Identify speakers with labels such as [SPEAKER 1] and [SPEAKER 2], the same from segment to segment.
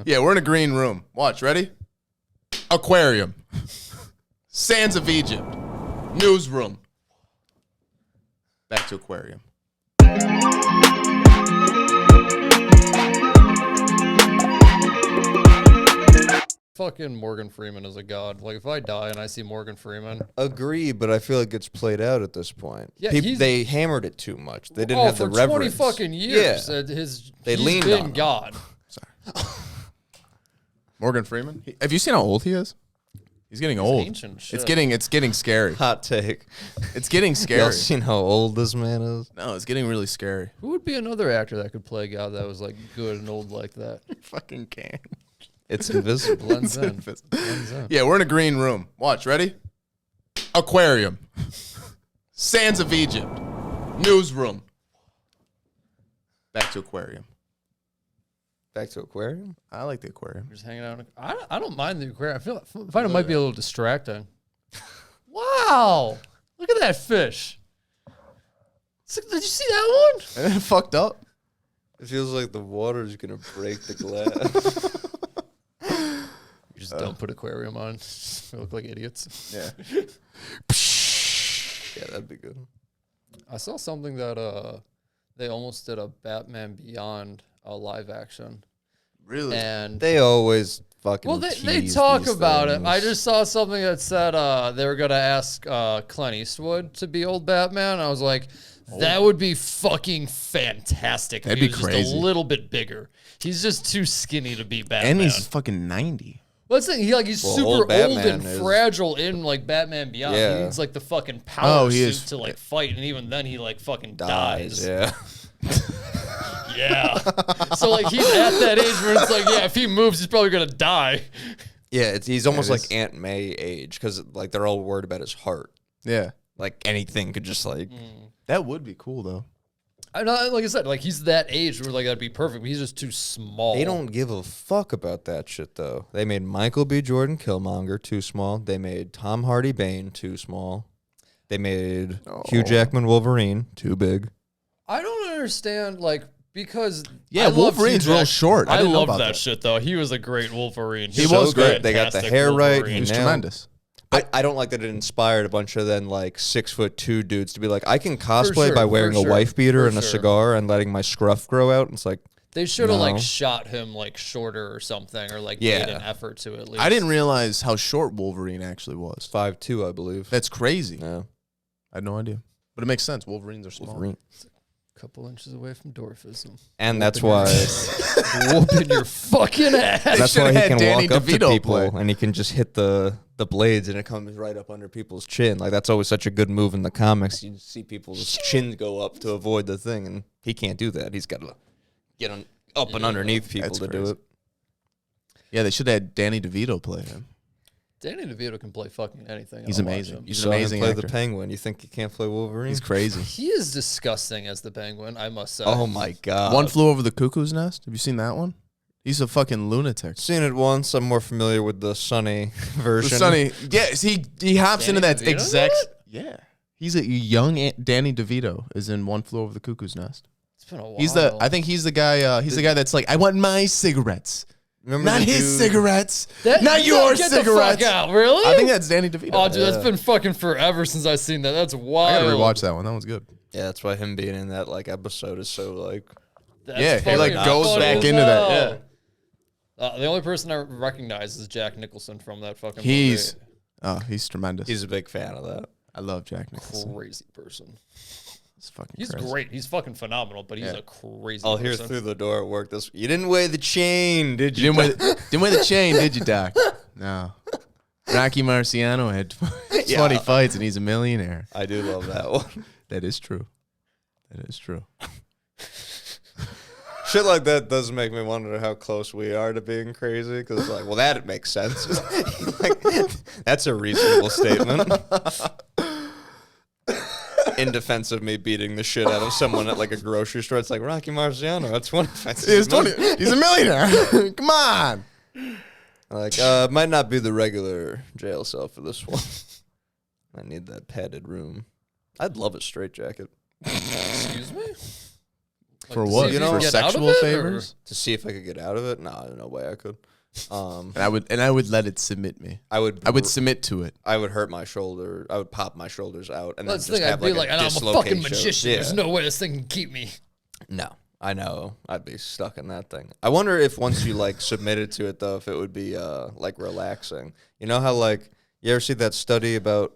[SPEAKER 1] Yeah, we're in a green room. Watch, ready? Aquarium. Sands of Egypt. Newsroom. Back to aquarium.
[SPEAKER 2] Fucking Morgan Freeman is a god. Like, if I die and I see Morgan Freeman.
[SPEAKER 3] Agree, but I feel like it's played out at this point.
[SPEAKER 2] Yeah,
[SPEAKER 3] they hammered it too much. They didn't have the reverence.
[SPEAKER 2] For 20 fucking years.
[SPEAKER 3] Yeah.
[SPEAKER 2] He's
[SPEAKER 3] leaned
[SPEAKER 2] been
[SPEAKER 3] on him.
[SPEAKER 2] God.
[SPEAKER 1] Sorry. Morgan Freeman? Have you seen how old he is? He's getting old.
[SPEAKER 2] Ancient shit.
[SPEAKER 1] It's getting scary.
[SPEAKER 3] Hot take.
[SPEAKER 1] It's getting scary.
[SPEAKER 3] Y'all seen how old this man is?
[SPEAKER 1] No, it's getting really scary.
[SPEAKER 2] Who would be another actor that could play a god that was like good and old like that?
[SPEAKER 1] Fucking can.
[SPEAKER 3] It's invisible.
[SPEAKER 2] Blends in. Blends in.
[SPEAKER 1] Yeah, we're in a green room. Watch, ready? Aquarium. Sands of Egypt. Newsroom. Back to aquarium.
[SPEAKER 3] Back to aquarium?
[SPEAKER 1] I like the aquarium.
[SPEAKER 2] Just hanging out. I don't mind the aquarium. I find it might be a little distracting. Wow. Look at that fish. Did you see that one?
[SPEAKER 1] And it fucked up.
[SPEAKER 3] It feels like the water is going to break the glass.
[SPEAKER 2] You just don't put aquarium on. We look like idiots.
[SPEAKER 1] Yeah.
[SPEAKER 3] Yeah, that'd be good.
[SPEAKER 2] I saw something that they almost did a Batman Beyond live action.
[SPEAKER 1] Really?
[SPEAKER 2] And
[SPEAKER 3] They always fucking
[SPEAKER 2] they
[SPEAKER 3] tease
[SPEAKER 2] talk
[SPEAKER 3] these
[SPEAKER 2] about
[SPEAKER 3] things.
[SPEAKER 2] it. I just saw something that said they were going to ask Clint Eastwood to be old Batman. I was like, that would be fucking fantastic.
[SPEAKER 1] That'd
[SPEAKER 2] He
[SPEAKER 1] be
[SPEAKER 2] was
[SPEAKER 1] crazy.
[SPEAKER 2] Just a little bit bigger. He's just too skinny to be Batman.
[SPEAKER 1] And he's fucking 90.
[SPEAKER 2] Well, that's the thing. He's
[SPEAKER 3] Well,
[SPEAKER 2] super
[SPEAKER 3] old
[SPEAKER 2] old
[SPEAKER 3] Batman
[SPEAKER 2] and
[SPEAKER 3] is-
[SPEAKER 2] fragile in like Batman Beyond.
[SPEAKER 3] Yeah.
[SPEAKER 2] He needs like the fucking power
[SPEAKER 1] he
[SPEAKER 2] suit
[SPEAKER 1] is.
[SPEAKER 2] to like fight, and even then he like fucking
[SPEAKER 3] dies.
[SPEAKER 2] dies.
[SPEAKER 3] Yeah.
[SPEAKER 2] Yeah. So like he's at that age where it's like, yeah, if he moves, he's probably gonna die.
[SPEAKER 3] Yeah, he's almost
[SPEAKER 1] It
[SPEAKER 3] like
[SPEAKER 1] is.
[SPEAKER 3] Aunt May age because like they're all worried about his heart.
[SPEAKER 1] Yeah.
[SPEAKER 3] Like anything could just like
[SPEAKER 1] That would be cool, though.
[SPEAKER 2] I know, like I said, like he's that age where like that'd be perfect, but he's just too small.
[SPEAKER 3] They don't give a fuck about that shit though. They made Michael B. Jordan Killmonger too small. They made Tom Hardy Bane too small. They made Hugh Jackman Wolverine too big.
[SPEAKER 2] I don't understand, like, because
[SPEAKER 1] Yeah,
[SPEAKER 2] I love
[SPEAKER 1] Wolverine's
[SPEAKER 2] Hugh
[SPEAKER 1] real
[SPEAKER 2] Jack-
[SPEAKER 1] short. I didn't know
[SPEAKER 2] love
[SPEAKER 1] about
[SPEAKER 2] that
[SPEAKER 1] that.
[SPEAKER 2] shit though. He was a great Wolverine.
[SPEAKER 1] He
[SPEAKER 3] So
[SPEAKER 1] was great.
[SPEAKER 3] They got the
[SPEAKER 2] fantastic
[SPEAKER 3] hair right.
[SPEAKER 2] Wolverine.
[SPEAKER 1] He was
[SPEAKER 3] nailed-
[SPEAKER 1] tremendous.
[SPEAKER 3] But I don't like that it inspired a bunch of then like 6'2" dudes to be like, I can cosplay
[SPEAKER 2] sure,
[SPEAKER 3] by
[SPEAKER 2] for
[SPEAKER 3] wearing a
[SPEAKER 2] sure,
[SPEAKER 3] wife beater
[SPEAKER 2] for
[SPEAKER 3] and a
[SPEAKER 2] sure.
[SPEAKER 3] cigar and letting my scruff grow out. And it's like,
[SPEAKER 2] They should have
[SPEAKER 3] No.
[SPEAKER 2] like shot him like shorter or something, or like
[SPEAKER 3] Yeah.
[SPEAKER 2] made an effort to at least.
[SPEAKER 1] I didn't realize how short Wolverine actually was.
[SPEAKER 3] 5'2", I believe.
[SPEAKER 1] That's crazy.
[SPEAKER 3] Yeah.
[SPEAKER 1] I had no idea. But it makes sense. Wolverines are small.
[SPEAKER 3] Wolverine.
[SPEAKER 2] Couple inches away from dwarfism.
[SPEAKER 3] And that's why
[SPEAKER 2] Whooping your fucking ass.
[SPEAKER 3] that's
[SPEAKER 1] should've
[SPEAKER 3] why he
[SPEAKER 1] had
[SPEAKER 3] can
[SPEAKER 1] Danny
[SPEAKER 3] walk up to
[SPEAKER 1] DeVito
[SPEAKER 3] people
[SPEAKER 1] play.
[SPEAKER 3] and he can just hit the blades and it comes right up under people's chin. Like that's always such a good move in the comics. You see people's chins go up to avoid the thing, and he can't do that. He's got to get up and underneath people
[SPEAKER 1] That's
[SPEAKER 3] to do
[SPEAKER 1] crazy.
[SPEAKER 3] it.
[SPEAKER 1] Yeah, they should have had Danny DeVito play him.
[SPEAKER 2] Danny DeVito can play fucking anything.
[SPEAKER 1] He's
[SPEAKER 2] I'll watch
[SPEAKER 1] amazing.
[SPEAKER 2] him.
[SPEAKER 1] He's
[SPEAKER 3] You
[SPEAKER 1] an
[SPEAKER 3] saw him
[SPEAKER 1] amazing
[SPEAKER 3] play
[SPEAKER 1] actor.
[SPEAKER 3] the Penguin. You think he can't play Wolverine?
[SPEAKER 1] He's crazy.
[SPEAKER 2] He is disgusting as the Penguin, I must say.
[SPEAKER 3] Oh my god!
[SPEAKER 1] One Flew Over the Cuckoo's Nest. Have you seen that one? He's a fucking lunatic.
[SPEAKER 3] Seen it once. I'm more familiar with the Sunny
[SPEAKER 1] The
[SPEAKER 3] version.
[SPEAKER 1] Sonny, yes, he hops
[SPEAKER 2] Danny
[SPEAKER 1] into that
[SPEAKER 2] DeVito's
[SPEAKER 1] exact.
[SPEAKER 2] in
[SPEAKER 1] Yeah, he's a young Danny DeVito is in One Flew Over the Cuckoo's Nest.
[SPEAKER 2] It's been a while.
[SPEAKER 1] I think he's the guy. He's the guy that's like, I want my cigarettes,
[SPEAKER 3] Remember
[SPEAKER 1] not
[SPEAKER 3] the
[SPEAKER 1] his
[SPEAKER 3] dude-
[SPEAKER 1] cigarettes,
[SPEAKER 2] That-
[SPEAKER 1] not your
[SPEAKER 2] get
[SPEAKER 1] cigarettes.
[SPEAKER 2] The fuck out, really?
[SPEAKER 1] I think that's Danny DeVito.
[SPEAKER 2] Oh, dude, that's been fucking forever since I've seen that. That's
[SPEAKER 1] I
[SPEAKER 2] wild.
[SPEAKER 1] gotta rewatch that one. That was good.
[SPEAKER 3] Yeah, that's why him being in that like episode is so like.
[SPEAKER 2] That's
[SPEAKER 1] Yeah, he like
[SPEAKER 2] fucking
[SPEAKER 1] goes
[SPEAKER 2] funny
[SPEAKER 1] back
[SPEAKER 2] as
[SPEAKER 1] into that.
[SPEAKER 2] hell.
[SPEAKER 1] Yeah,
[SPEAKER 2] The only person I recognize is Jack Nicholson from that fucking
[SPEAKER 1] he's tremendous.
[SPEAKER 3] He's a big fan of that.
[SPEAKER 1] I love Jack Nicholson.
[SPEAKER 2] crazy person.
[SPEAKER 1] It's fucking
[SPEAKER 2] He's
[SPEAKER 1] crazy.
[SPEAKER 2] great. He's fucking phenomenal, but he's
[SPEAKER 1] Yeah.
[SPEAKER 2] a crazy
[SPEAKER 3] I'll hear
[SPEAKER 2] person.
[SPEAKER 3] through the door at work. You didn't weigh the chain, did you?
[SPEAKER 1] You didn't wear the chain, did you, Doc? No. Rocky Marciano had 20
[SPEAKER 3] Yeah.
[SPEAKER 1] fights and he's a millionaire.
[SPEAKER 3] I do love that one.
[SPEAKER 1] That is true. That is true.
[SPEAKER 3] Shit like that does make me wonder how close we are to being crazy. Because it's like, well, that makes sense. Like, that's a reasonable statement. In defense of me beating the shit out of someone at like a grocery store, it's like Rocky Marciano. That's one offense.
[SPEAKER 1] He's 20. He's a millionaire. Come on.
[SPEAKER 3] Like, might not be the regular jail cell for this one. I need that padded room. I'd love a straitjacket.
[SPEAKER 2] Excuse me?
[SPEAKER 1] For
[SPEAKER 2] to
[SPEAKER 1] what?
[SPEAKER 2] see if
[SPEAKER 1] You know,
[SPEAKER 2] can
[SPEAKER 1] for
[SPEAKER 2] get out of
[SPEAKER 1] sexual
[SPEAKER 2] it, or-
[SPEAKER 1] favors?
[SPEAKER 3] To see if I could get out of it? No, no way I could.
[SPEAKER 1] And I would let it submit me.
[SPEAKER 3] I would
[SPEAKER 1] submit to it.
[SPEAKER 3] I would hurt my shoulder. I would pop my shoulders out, and then
[SPEAKER 2] That's the
[SPEAKER 3] just
[SPEAKER 2] thing.
[SPEAKER 3] have
[SPEAKER 2] I'd be
[SPEAKER 3] like
[SPEAKER 2] like, and I'm a fucking
[SPEAKER 3] dislocation.
[SPEAKER 2] magician.
[SPEAKER 3] Yeah.
[SPEAKER 2] There's no way this thing can keep me.
[SPEAKER 3] No, I know. I'd be stuck in that thing. I wonder if once you like submitted to it though, if it would be like relaxing. You know how like you ever see that study about,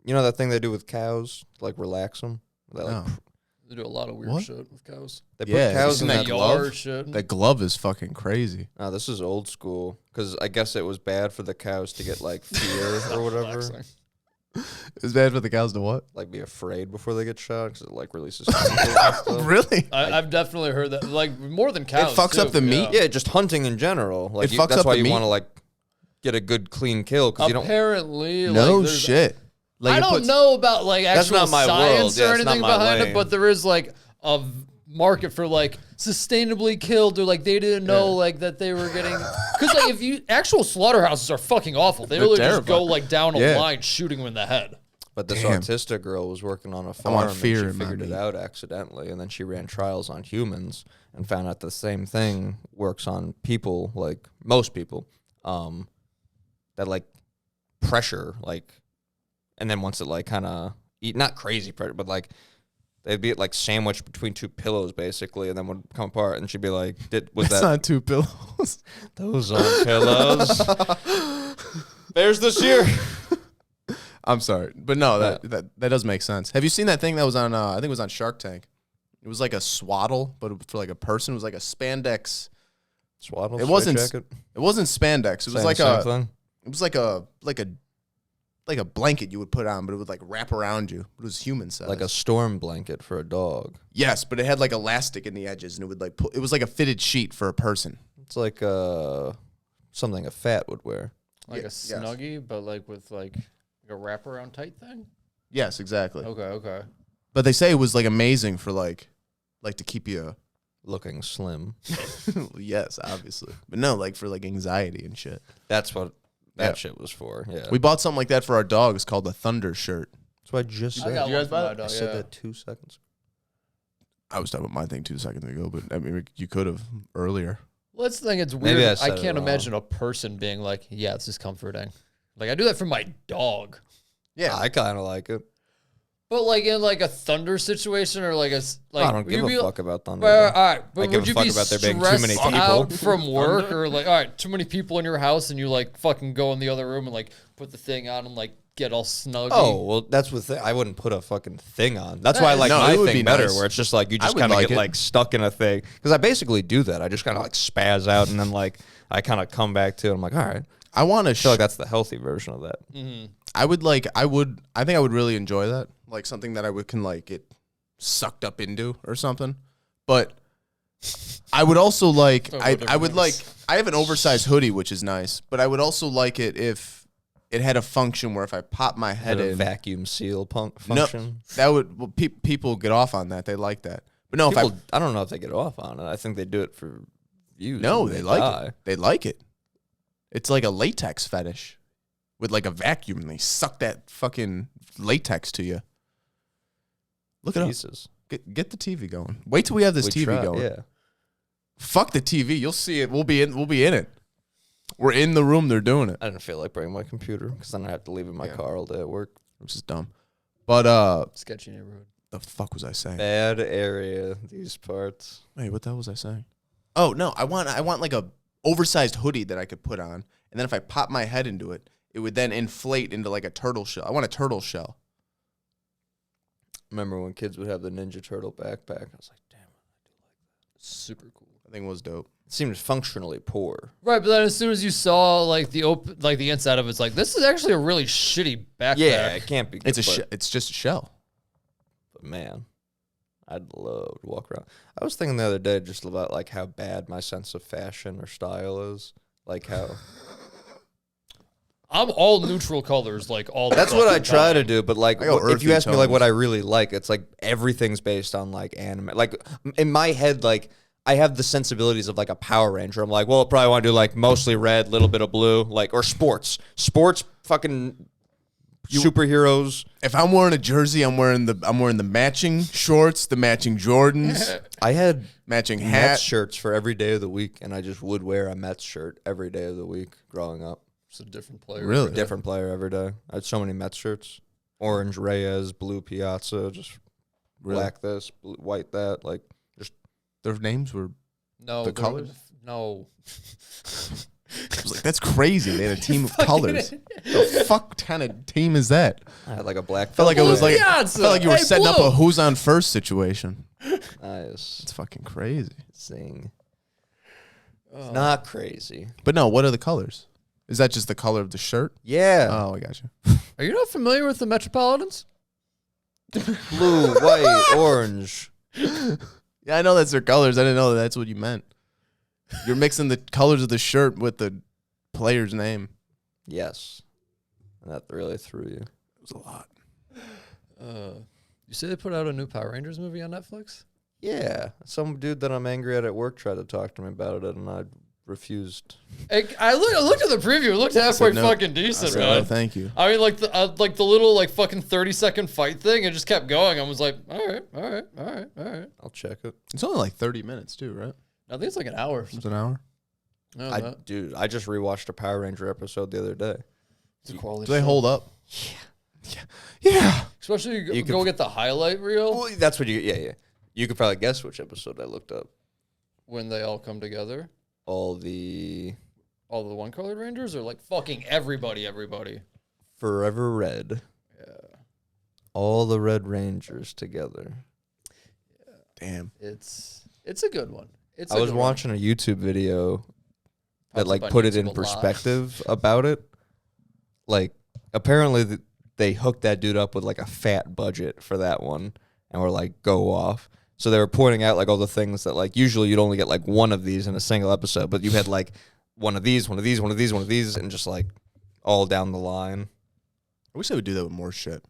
[SPEAKER 3] you know, that thing they do with cows, like relax them. That, like,
[SPEAKER 1] No.
[SPEAKER 2] They do a lot of weird
[SPEAKER 1] What?
[SPEAKER 2] shit with cows.
[SPEAKER 3] They put
[SPEAKER 1] Yeah,
[SPEAKER 3] cows
[SPEAKER 1] isn't
[SPEAKER 3] in
[SPEAKER 1] that
[SPEAKER 3] that
[SPEAKER 1] glove?
[SPEAKER 2] Yard shit.
[SPEAKER 1] That glove is fucking crazy.
[SPEAKER 3] No, this is old school because I guess it was bad for the cows to get like fear or whatever,
[SPEAKER 2] Relaxing.
[SPEAKER 1] It's bad for the cows to what?
[SPEAKER 3] like be afraid before they get shot because it like releases chemicals and stuff.
[SPEAKER 1] Really?
[SPEAKER 2] I've definitely heard that. Like more than cows.
[SPEAKER 1] fucks
[SPEAKER 2] too,
[SPEAKER 1] up the meat?
[SPEAKER 3] Yeah, just hunting in general. Like
[SPEAKER 1] It fucks
[SPEAKER 3] that's
[SPEAKER 1] up
[SPEAKER 3] why
[SPEAKER 1] the
[SPEAKER 3] you
[SPEAKER 1] meat?
[SPEAKER 3] want to like get a good clean kill because you don't.
[SPEAKER 2] Apparently,
[SPEAKER 1] No
[SPEAKER 2] like, there's-
[SPEAKER 1] shit. Like
[SPEAKER 2] I
[SPEAKER 1] it
[SPEAKER 2] don't
[SPEAKER 1] puts-
[SPEAKER 2] know about like
[SPEAKER 3] That's
[SPEAKER 2] actual
[SPEAKER 3] not my
[SPEAKER 2] science
[SPEAKER 3] world. Yeah,
[SPEAKER 2] or
[SPEAKER 3] it's not
[SPEAKER 2] anything
[SPEAKER 3] my
[SPEAKER 2] behind
[SPEAKER 3] lane.
[SPEAKER 2] it, but there is like a market for like sustainably killed, or like they didn't know like that they were getting, because like if you actual slaughterhouses are fucking awful. They literally just go
[SPEAKER 1] terrifying.
[SPEAKER 2] like down a
[SPEAKER 1] Yeah.
[SPEAKER 2] line shooting them in the head.
[SPEAKER 3] But this
[SPEAKER 1] Damn.
[SPEAKER 3] autistic girl was working on a farm
[SPEAKER 1] want
[SPEAKER 3] and
[SPEAKER 1] fear
[SPEAKER 3] she
[SPEAKER 1] in my
[SPEAKER 3] figured it
[SPEAKER 1] meat.
[SPEAKER 3] out accidentally, and then she ran trials on humans and found out the same thing works on people, like most people, that like pressure, like, and then once it like kind of eat, not crazy pressure, but like they'd be like sandwiched between two pillows basically, and then would come apart, and she'd be like, "Was
[SPEAKER 1] That's
[SPEAKER 3] that
[SPEAKER 1] not two pillows.
[SPEAKER 3] those aren't pillows?" There's this year.
[SPEAKER 1] I'm sorry, but no, that does make sense. Have you seen that thing that was on? I think it was on Shark Tank. It was like a swaddle, but for like a person, it was like a spandex.
[SPEAKER 3] Swaddle.
[SPEAKER 1] It wasn't.
[SPEAKER 3] Jacket.
[SPEAKER 1] It wasn't spandex. It was like
[SPEAKER 3] Same
[SPEAKER 1] a.
[SPEAKER 3] thing.
[SPEAKER 1] It was like a blanket you would put on, but it would like wrap around you. It was human size.
[SPEAKER 3] Like a storm blanket for a dog.
[SPEAKER 1] yes, but it had like elastic in the edges, and it would like it was like a fitted sheet for a person.
[SPEAKER 3] It's like something a fat would wear.
[SPEAKER 2] Like a
[SPEAKER 1] Yes.
[SPEAKER 2] snuggie, but like with like a wraparound tight thing.
[SPEAKER 1] Yes, exactly.
[SPEAKER 2] Okay.
[SPEAKER 1] But they say it was like amazing for like to keep you.
[SPEAKER 3] Looking slim.
[SPEAKER 1] Yes, obviously, but no, like for like anxiety and shit.
[SPEAKER 3] That's what that
[SPEAKER 1] Yeah.
[SPEAKER 3] shit was for. Yeah.
[SPEAKER 1] We bought something like that for our dog. It's called a Thunder shirt.
[SPEAKER 3] That's what I just
[SPEAKER 2] I
[SPEAKER 3] said.
[SPEAKER 2] got
[SPEAKER 1] you guys
[SPEAKER 2] one for
[SPEAKER 1] buy
[SPEAKER 2] my
[SPEAKER 1] that?
[SPEAKER 2] dog,
[SPEAKER 3] I said
[SPEAKER 2] yeah.
[SPEAKER 3] that 2 seconds.
[SPEAKER 1] I was talking about my thing 2 seconds ago, but I mean you could have earlier.
[SPEAKER 2] Well, that's the thing. It's
[SPEAKER 3] Maybe
[SPEAKER 2] weird.
[SPEAKER 3] I
[SPEAKER 2] I
[SPEAKER 3] said it
[SPEAKER 2] can't
[SPEAKER 3] wrong.
[SPEAKER 2] imagine a person being like, "Yeah, this is comforting." Like I do that for my dog.
[SPEAKER 1] Yeah,
[SPEAKER 3] I kind of like it.
[SPEAKER 2] But like in like a thunder situation or like like
[SPEAKER 3] I don't give
[SPEAKER 2] you'd
[SPEAKER 3] a
[SPEAKER 2] be-
[SPEAKER 3] fuck about thunder.
[SPEAKER 2] Well,
[SPEAKER 3] though.
[SPEAKER 2] all right, but
[SPEAKER 3] I give
[SPEAKER 2] would
[SPEAKER 3] a
[SPEAKER 2] you
[SPEAKER 3] fuck
[SPEAKER 2] be
[SPEAKER 3] about there being too
[SPEAKER 2] stressed
[SPEAKER 3] many people.
[SPEAKER 2] out from work or like, all right, too many people in your house and you like fucking go in the other room and like put the thing on and like get all snuggy?
[SPEAKER 3] Oh, well, that's what I wouldn't put a fucking thing on. That's why I like
[SPEAKER 1] No,
[SPEAKER 3] my
[SPEAKER 1] it would
[SPEAKER 3] thing
[SPEAKER 1] be
[SPEAKER 3] better,
[SPEAKER 1] nice.
[SPEAKER 3] where it's just like you
[SPEAKER 1] I
[SPEAKER 3] just
[SPEAKER 1] would
[SPEAKER 3] kind of
[SPEAKER 1] like
[SPEAKER 3] get
[SPEAKER 1] it.
[SPEAKER 3] like stuck in a thing. Because I basically do that. I just kind of like spaz out and then like I kind of come back to it. I'm like, all right.
[SPEAKER 1] I want to.
[SPEAKER 3] I feel like that's the healthy version of that.
[SPEAKER 1] I think I would really enjoy that, like something that can like get sucked up into or something. But I would also like I would like I have an oversized hoodie, which is nice, but I would also like it if it had a function where if I pop my head
[SPEAKER 3] Had a
[SPEAKER 1] in,
[SPEAKER 3] vacuum seal
[SPEAKER 1] no,
[SPEAKER 3] function.
[SPEAKER 1] that would people get off on that. They like that. But no,
[SPEAKER 3] People,
[SPEAKER 1] if
[SPEAKER 3] I don't know if they get off on it. I think they do it for views.
[SPEAKER 1] no,
[SPEAKER 3] and
[SPEAKER 1] they like
[SPEAKER 3] die.
[SPEAKER 1] it. They like it. It's like a latex fetish with like a vacuum, and they suck that fucking latex to you. Look it up.
[SPEAKER 3] Jesus.
[SPEAKER 1] Get the TV going. Wait till we have this
[SPEAKER 3] We
[SPEAKER 1] TV
[SPEAKER 3] try,
[SPEAKER 1] going.
[SPEAKER 3] Yeah.
[SPEAKER 1] Fuck the TV. You'll see it. We'll be in it. We're in the room. They're doing it,
[SPEAKER 3] I didn't feel like bringing my computer because then I have to leave it in my car all day at work.
[SPEAKER 1] which is dumb. But
[SPEAKER 2] Sketchy neighborhood.
[SPEAKER 1] the fuck was I saying?
[SPEAKER 3] Bad area, these parts.
[SPEAKER 1] Wait, what the hell was I saying? Oh no, I want like a oversized hoodie that I could put on, and then if I pop my head into it, it would then inflate into like a turtle shell. I want a turtle shell.
[SPEAKER 3] Remember when kids would have the Ninja Turtle backpack? I was like, damn,
[SPEAKER 2] Super cool.
[SPEAKER 1] I think it was dope.
[SPEAKER 3] it seems functionally poor.
[SPEAKER 2] Right, but then as soon as you saw like the inside of it, it's like this is actually a really shitty backpack.
[SPEAKER 3] Yeah, it can't be.
[SPEAKER 1] It's
[SPEAKER 3] good,
[SPEAKER 1] it's just a shell.
[SPEAKER 3] but man, I'd love to walk around. I was thinking the other day just about like how bad my sense of fashion or style is. Like how
[SPEAKER 2] I'm all neutral colors, like all.
[SPEAKER 3] that's
[SPEAKER 2] the
[SPEAKER 3] what I
[SPEAKER 2] fucking
[SPEAKER 3] try to
[SPEAKER 2] time.
[SPEAKER 3] do. But like,
[SPEAKER 1] I go
[SPEAKER 3] if you
[SPEAKER 1] earthy
[SPEAKER 3] ask me like
[SPEAKER 1] tones.
[SPEAKER 3] what I really like, it's like everything's based on like anime. Like in my head, like I have the sensibilities of like a Power Ranger. I'm like, well, I probably want to do like mostly red, little bit of blue, like or sports. Sports, fucking superheroes.
[SPEAKER 1] If I'm wearing a jersey, I'm wearing the matching shorts, the matching Jordans,
[SPEAKER 3] I had
[SPEAKER 1] matching
[SPEAKER 3] Mets
[SPEAKER 1] hat.
[SPEAKER 3] shirts for every day of the week, and I just would wear a Mets shirt every day of the week growing up.
[SPEAKER 2] It's a different player.
[SPEAKER 1] Really?
[SPEAKER 3] Different player every day. I had so many Mets shirts. Orange Reyes, blue Piazza, just black this, blue, white that. Like, just
[SPEAKER 1] Their names were.
[SPEAKER 2] No.
[SPEAKER 1] The colors?
[SPEAKER 2] No.
[SPEAKER 1] I was like, that's crazy. They had a team of colors. The fuck kind of team is that?
[SPEAKER 3] I had like a black.
[SPEAKER 1] Felt like it was like
[SPEAKER 2] Piazza.
[SPEAKER 1] felt like you were
[SPEAKER 2] Hey,
[SPEAKER 1] setting up
[SPEAKER 2] Blue.
[SPEAKER 1] a who's on first situation.
[SPEAKER 3] Nice.
[SPEAKER 1] It's fucking crazy.
[SPEAKER 3] Sing. It's not crazy.
[SPEAKER 1] But no, what are the colors? Is that just the color of the shirt?
[SPEAKER 3] Yeah.
[SPEAKER 1] Oh, I got you.
[SPEAKER 2] Are you not familiar with the Metropolitans?
[SPEAKER 3] Blue, white, orange.
[SPEAKER 1] Yeah, I know that's their colors. I didn't know that's what you meant. You're mixing the colors of the shirt with the player's name.
[SPEAKER 3] Yes. And that really threw you.
[SPEAKER 1] It was a lot.
[SPEAKER 2] You say they put out a new Power Rangers movie on Netflix?
[SPEAKER 3] Yeah. Some dude that I'm angry at work tried to talk to me about it, and I refused.
[SPEAKER 2] I looked at the preview. It looked halfway
[SPEAKER 1] no.
[SPEAKER 2] fucking
[SPEAKER 1] I
[SPEAKER 2] decent,
[SPEAKER 1] said,
[SPEAKER 2] man.
[SPEAKER 1] oh, thank you.
[SPEAKER 2] I mean, like the little like fucking 30-second fight thing. It just kept going. I was like, all right.
[SPEAKER 3] I'll check it.
[SPEAKER 1] It's only like 30 minutes too, right?
[SPEAKER 2] I think it's like an hour.
[SPEAKER 1] It's an hour.
[SPEAKER 2] No,
[SPEAKER 3] Dude, I just rewatched a Power Ranger episode the other day.
[SPEAKER 2] it's a quality
[SPEAKER 1] Do they
[SPEAKER 2] show.
[SPEAKER 1] hold up? Yeah.
[SPEAKER 2] Especially
[SPEAKER 3] You
[SPEAKER 2] go
[SPEAKER 3] could-
[SPEAKER 2] get the highlight reel
[SPEAKER 3] Well, that's what yeah. You could probably guess which episode I looked up.
[SPEAKER 2] when they all come together.
[SPEAKER 3] All the
[SPEAKER 2] All the one-colored Rangers or like fucking everybody.
[SPEAKER 3] Forever Red.
[SPEAKER 2] Yeah,
[SPEAKER 3] All the Red Rangers together.
[SPEAKER 1] Damn.
[SPEAKER 2] it's a good one. It's.
[SPEAKER 3] I was watching a YouTube video that
[SPEAKER 2] Pops
[SPEAKER 3] like
[SPEAKER 2] up on
[SPEAKER 3] put it
[SPEAKER 2] YouTube
[SPEAKER 3] in
[SPEAKER 2] a lot.
[SPEAKER 3] perspective about it. Like apparently they hooked that dude up with like a fat budget for that one and were like go off. So they were pointing out like all the things that like usually you'd only get like one of these in a single episode, but you had like one of these, and just like all down the line.
[SPEAKER 1] I wish they would do that with more shit.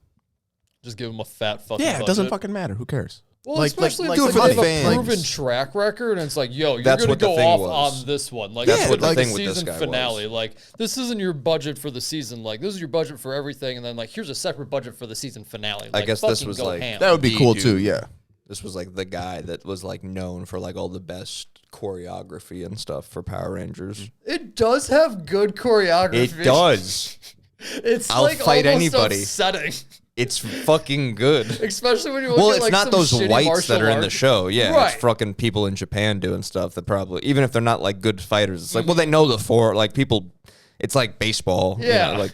[SPEAKER 2] Just give them a fat fucking.
[SPEAKER 1] Yeah, it doesn't
[SPEAKER 2] budget.
[SPEAKER 1] fucking matter. Who cares?
[SPEAKER 2] Well,
[SPEAKER 1] Like-
[SPEAKER 2] especially
[SPEAKER 1] like-
[SPEAKER 2] if
[SPEAKER 1] like
[SPEAKER 2] they
[SPEAKER 1] for
[SPEAKER 2] have
[SPEAKER 1] the
[SPEAKER 2] a proven
[SPEAKER 1] fans.
[SPEAKER 2] track record, and it's like, yo, you're
[SPEAKER 3] That's
[SPEAKER 2] gonna
[SPEAKER 3] what the
[SPEAKER 2] go
[SPEAKER 3] thing
[SPEAKER 2] off
[SPEAKER 3] was.
[SPEAKER 2] on this one. Like,
[SPEAKER 3] That's
[SPEAKER 2] this
[SPEAKER 3] what
[SPEAKER 2] is
[SPEAKER 3] the
[SPEAKER 2] like
[SPEAKER 3] thing
[SPEAKER 2] the
[SPEAKER 3] with this
[SPEAKER 2] season
[SPEAKER 3] guy
[SPEAKER 2] finale.
[SPEAKER 3] was.
[SPEAKER 2] Like, this isn't your budget for the season. Like, this is your budget for everything, and then like, here's a separate budget for the season finale. Like,
[SPEAKER 3] guess this
[SPEAKER 2] fucking
[SPEAKER 3] was
[SPEAKER 2] go
[SPEAKER 3] like-
[SPEAKER 2] ham.
[SPEAKER 1] That would be
[SPEAKER 3] The
[SPEAKER 1] cool
[SPEAKER 3] dude.
[SPEAKER 1] too. Yeah.
[SPEAKER 3] This was like the guy that was like known for like all the best choreography and stuff for Power Rangers.
[SPEAKER 2] It does have good choreography.
[SPEAKER 3] It does.
[SPEAKER 2] It's
[SPEAKER 3] I'll
[SPEAKER 2] like
[SPEAKER 3] fight
[SPEAKER 2] almost
[SPEAKER 3] anybody.
[SPEAKER 2] upsetting,
[SPEAKER 3] It's fucking good.
[SPEAKER 2] especially when you look
[SPEAKER 3] Well,
[SPEAKER 2] at
[SPEAKER 3] it's
[SPEAKER 2] like
[SPEAKER 3] not
[SPEAKER 2] some
[SPEAKER 3] those
[SPEAKER 2] shitty
[SPEAKER 3] whites
[SPEAKER 2] martial
[SPEAKER 3] that are in the
[SPEAKER 2] art.
[SPEAKER 3] show. Yeah,
[SPEAKER 2] Right.
[SPEAKER 3] it's fucking people in Japan doing stuff that probably, even if they're not like good fighters, it's like, well, they know the four, like people, it's like baseball. you
[SPEAKER 2] Yeah.
[SPEAKER 3] know, like